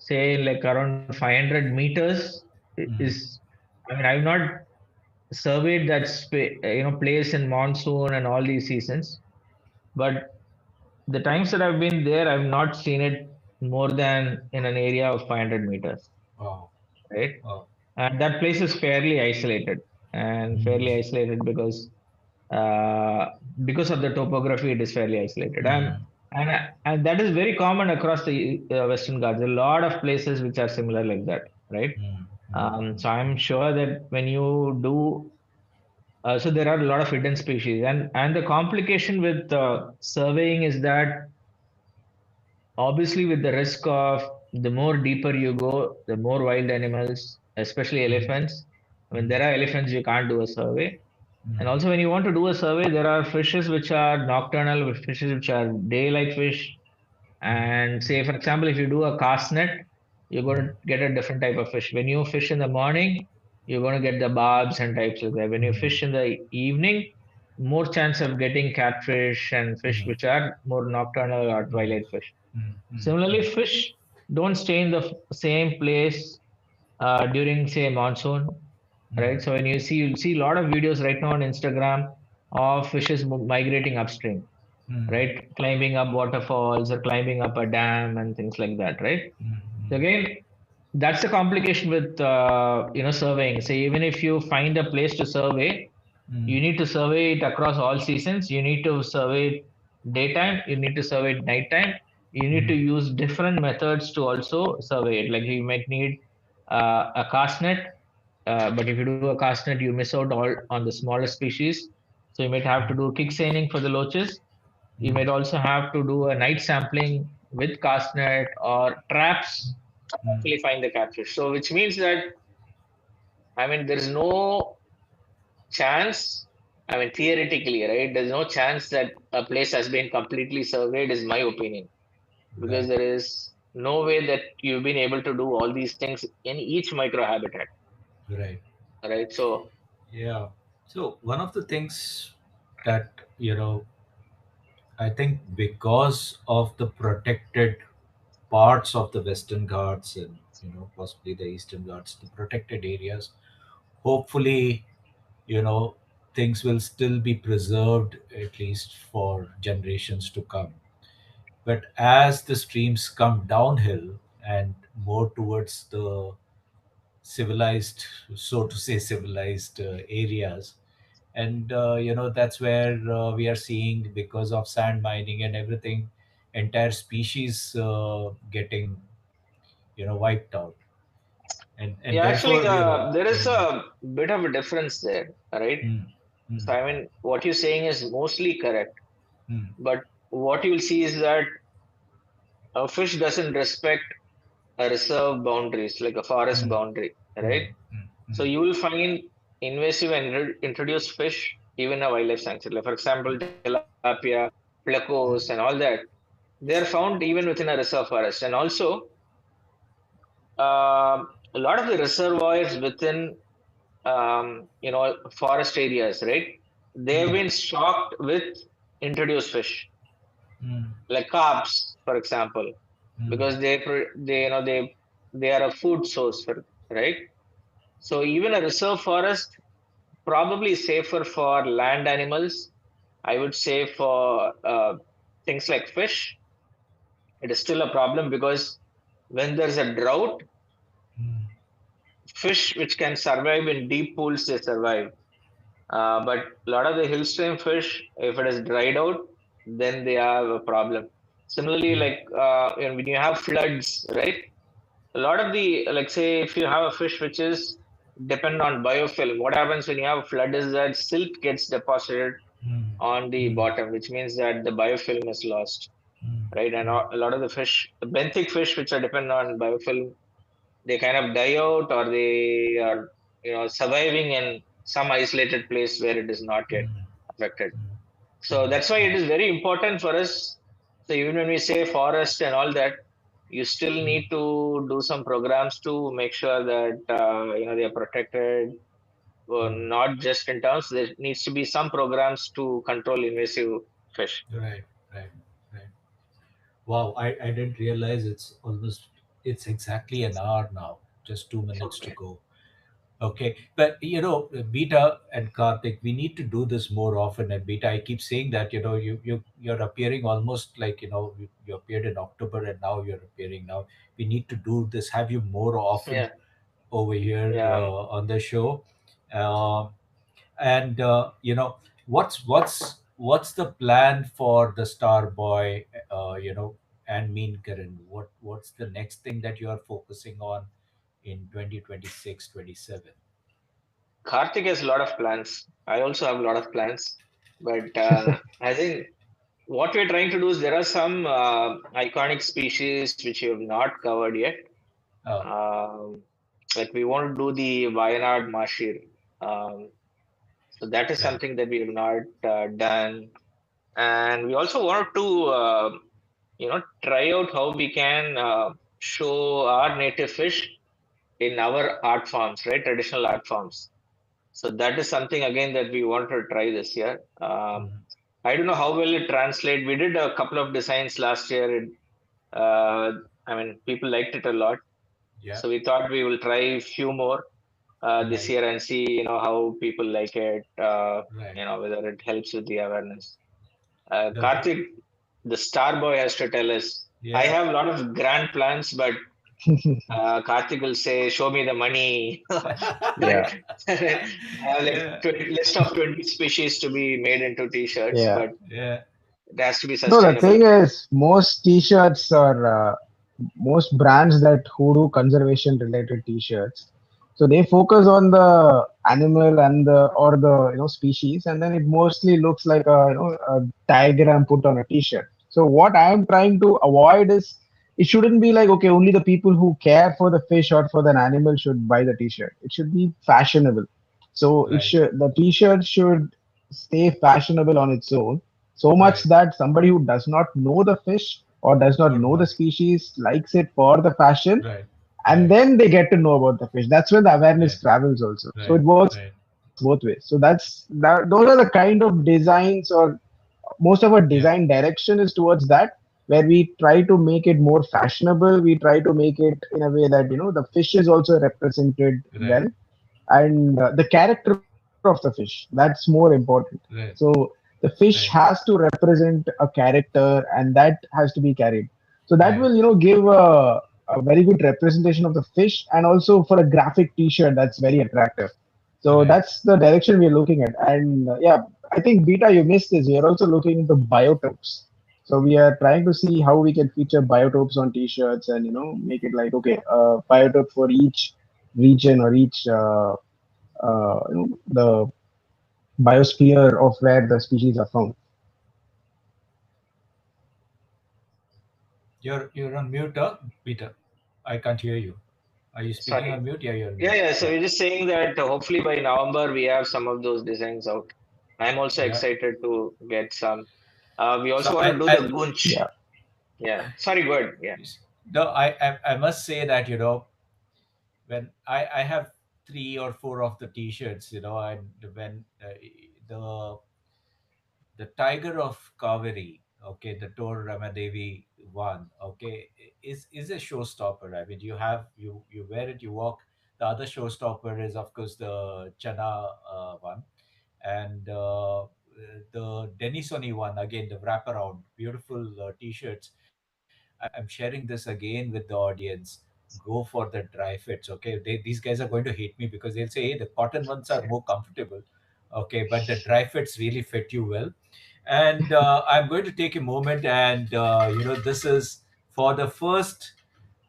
say, like around 500 meters. Mm. Is I mean, I've not surveyed that place in monsoon and all these seasons, but the times that I've been there, I've not seen it more than in an area of 500 meters, Wow. right? Wow. And that place is fairly isolated, and Mm. fairly isolated uh, because of the topography, it is fairly isolated, Mm. and that is very common across the Western Ghats. A lot of places which are similar like that, right? Mm. Mm. So I'm sure that when you do, so there are a lot of hidden species, and the complication with surveying is that obviously, with the risk of the more deeper you go, the more wild animals, especially Mm. elephants. When Mm. there are elephants, you can't do a survey. And Mm. also, when you want to do a survey, there are fishes which are nocturnal, fishes which are daylight fish. Mm. And say, for example, if you do a cast net, you're going Mm. to get a different type of fish. When you fish in the morning, you're going to get the barbs and types like that. When you Mm. fish in the evening, more chance of getting catfish and fish Mm. which are more nocturnal or Mm. twilight fish. Mm. Mm. Similarly, Mm. fish don't stay in the same place during, say, monsoon, Mm. right? So when you'll see a lot of videos right now on Instagram of fishes migrating upstream, Mm. right? Climbing up waterfalls or climbing up a dam and things like that, right? So Mm. again, that's the complication with surveying. So even if you find a place to survey, mm, You need to survey it across all seasons. You need to survey it daytime. You need to survey it nighttime. You need to mm, use different methods to also survey it. Like you might need a cast net, but if you do a cast net, you miss out all on the smaller species. So you might have to do kick seining for the loaches. You mm, might also have to do a night sampling with cast net or traps to mm. actually find the catfish. So which means that I mean there is no chance. I mean theoretically, right? There's no chance that a place has been completely surveyed, is my opinion, because Right, there is no way that you've been able to do all these things in each micro habitat, right. right? So Yeah. So one of the things that, I think because of the protected parts of the Western Ghats and, possibly the Eastern Ghats, the protected areas, hopefully, you know, things will still be preserved at least for generations to come. But as the streams come downhill and more towards the civilized, so to say, civilized areas, and that's where we are seeing, because of sand mining and everything, entire species getting wiped out, and yeah, actually, therefore there is a bit of a difference there, right? mm, So mm, I mean, what you're saying is mostly correct, mm, but what you'll see is that a fish doesn't respect a reserve boundaries, like a forest mm, boundary, mm, right? mm, So mm, you will find invasive and introduced fish even a wildlife sanctuary. Like for example, tilapia, plecos, and all that. They are found even within a reserve forest, and also a lot of the reservoirs within forest areas, right? They have mm, been stocked with introduced fish, mm, like carbs, for example, mm, because they are a food source for, right. So even a reserve forest probably safer for land animals. I would say for things like fish, it is still a problem because when there's a drought, mm, fish which can survive in deep pools they survive. But a lot of the hill stream fish, if it is dried out, then they have a problem. Similarly, mm, like when you have floods, right? A lot of the, like say, if you have a fish which is depend on biofilm, what happens when you have a flood is that silt gets deposited mm, on the mm, bottom, which means that the biofilm is lost, mm, right? And a lot of the fish, the benthic fish, which are dependent on biofilm, they kind of die out or they are surviving in some isolated place where it is not yet mm, affected. mm, So that's why it is very important for us. So even when we say forest and all that, you still mm, need to do some programs to make sure that they are protected. Not just in terms, there needs to be some programs to control invasive fish. right, right, right. Wow, I didn't realize it's exactly an hour now. Just 2 minutes to Okay. go. Okay, but Beta and Karthik, we need to do this more often. And Beta, I keep saying that you're appearing almost like you appeared in October and now you're appearing now. We need to do this. Have you more often Yeah. over here Yeah. on the show? Um and what's the plan for the Star Boy, and Meenkaran? What's the next thing that you are focusing on in 2026, 27? Karthik has a lot of plans. I also have a lot of plans. But I think what we're trying to do is there are some iconic species which we have not covered yet. Oh, Um, like we want to do the Wayanad Mashir. Um, so that is right. something that we have not done. And we also want to, try out how we can show our native fish in our art forms, right? Traditional art forms. So that is something again that we want to try this year. Mhm. I don't know how will it translate. We did a couple of designs last year. Uh, I mean, people liked it a lot. Yeah, So we thought we will try a few more this right, year and see, how people like it. right. Whether it helps with the awareness. The, Karthik, the star boy, has to tell us. I yeah, have a lot of grand plans, but Karthik will say, "Show me the money." Yeah, Like I have like Yeah, 20, list of 20 species to be made into t-shirts, yeah. but yeah, it has to be No, the sustainable. thing is, most t-shirts or most brands that who do conservation related t-shirts, so they focus on the animal and the or the species, and then it mostly looks like a diagram put on a t-shirt. So what I am trying to avoid is it shouldn't be like okay, only the people who care for the fish or for the animal should buy the t-shirt. It should be fashionable. So it right, should the t-shirt should stay fashionable on its own so much right, that somebody who does not know the fish or does not would know the want, species likes it for the fashion, right, and right, then they get to know about the fish. That's when the right, awareness travels also, so right, it works right, both ways. So those are the kind of designs, or most of our design yeah, direction is towards that, where we try to make it more fashionable. We try to make it in a way that the fish is also represented right, well, and the character of the fish, that's more important. So right, the fish has right, to represent a character, and that has to be carried. So that right, will give a very good representation of the fish, and also for a graphic t-shirt that's very attractive. So right. that's the direction we're looking at. And yeah, I think Beta, you missed this. We are also looking into biotopes. So we are trying to see how we can feature biotopes on t-shirts, and make it like okay, biotope for each region or each the biosphere of where the species are found. You're on mute, Peter. I can't hear you. Are you speaking Sorry. on mute? Yeah, you're on Yeah, mute. yeah. So Yeah, we're just saying that hopefully by November we have some of those designs out. I'm also yeah. excited to get some. We So also want to do the gunch. Yeah, Yeah. Sorry, go ahead. Yeah. no, I must say that when I have three or four of the T-shirts, and when the Tiger of Kaveri, okay, the Tor Ramadevi one, okay, is a showstopper. I mean, you wear it, you walk. The other showstopper is of course the Chana one, and the Denisoni one again, the wraparound, beautiful T-shirts. I'm sharing this again with the audience. Go for the dry fits, okay? These guys are going to hate me because they'll say, hey, the cotton ones are more comfortable, okay, but the dry fits really fit you well. And I'm going to take a moment, and this is for the first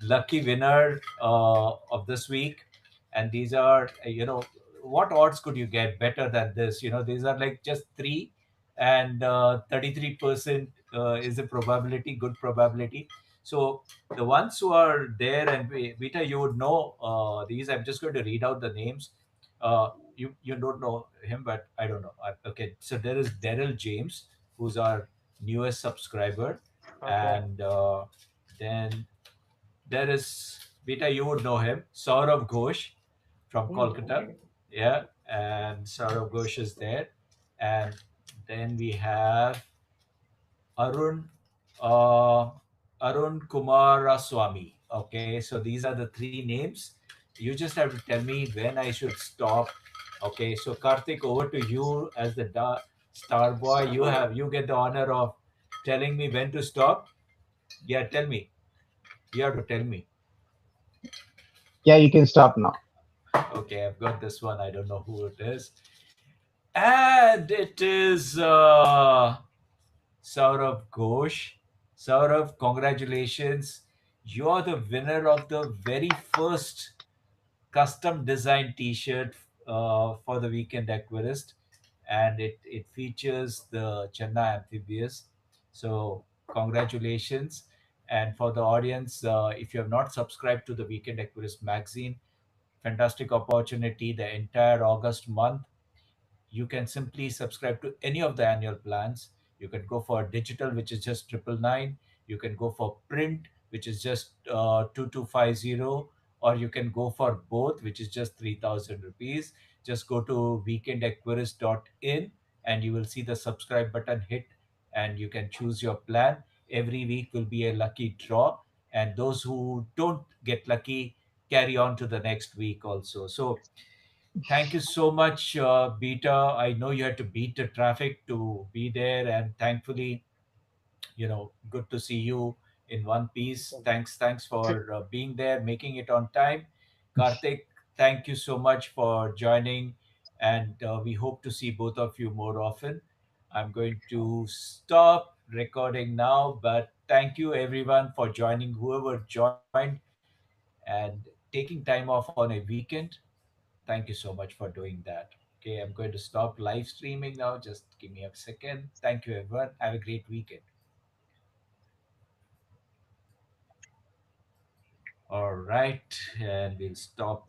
lucky winner of this week. And these are, what odds could you get better than this? These are like just three, and 33% is a probability, good probability. So the ones who are there, and Vita, you would know these. I'm just going to read out the names. You don't know him, but I don't know. Okay, so there is Daryl James, who's our newest subscriber, Okay. and then there is Beta. You would know him, Saurav Ghosh from Kolkata. Okay. Yeah, and Saurav Ghosh is there, and then we have Arun, uh, Arun Kumaraswamy. Okay, so these are the three names. You just have to tell me when I should stop. Okay, so Karthik, over to you as the star boy. You Starboy. have you get the honor of telling me when to stop. Yeah, tell me. You have to tell me. yeah, you can stop now. Okay, I've got this one. I don't know who it is. And it is Saurav Ghosh. Saurav, congratulations. You're the winner of the very first custom design t-shirt for the Weekend Aquarist. And it features the Channa amphibious. So, congratulations. And for the audience, if you have not subscribed to the Weekend Aquarist magazine, fantastic opportunity the entire August month. You can simply subscribe to any of the annual plans. You can go for digital, which is just 999. You can go for print, which is just 2250, or you can go for both, which is just 3000 rupees. Just go to weekendaquarist.in and you will see the subscribe button hit, and you can choose your plan. Every week will be a lucky draw, and those who don't get lucky carry on to the next week also. So thank you so much, Beta. I know you had to beat the traffic to be there, and thankfully, good to see you in one piece. Thanks for being there, making it on time. Karthik, thank you so much for joining, and we hope to see both of you more often. I'm going to stop recording now, but thank you everyone for joining, whoever joined, and taking time off on a weekend. Thank you so much for doing that. Okay, I'm going to stop live streaming now. Just give me a second. Thank you, everyone. Have a great weekend. All right, and we'll stop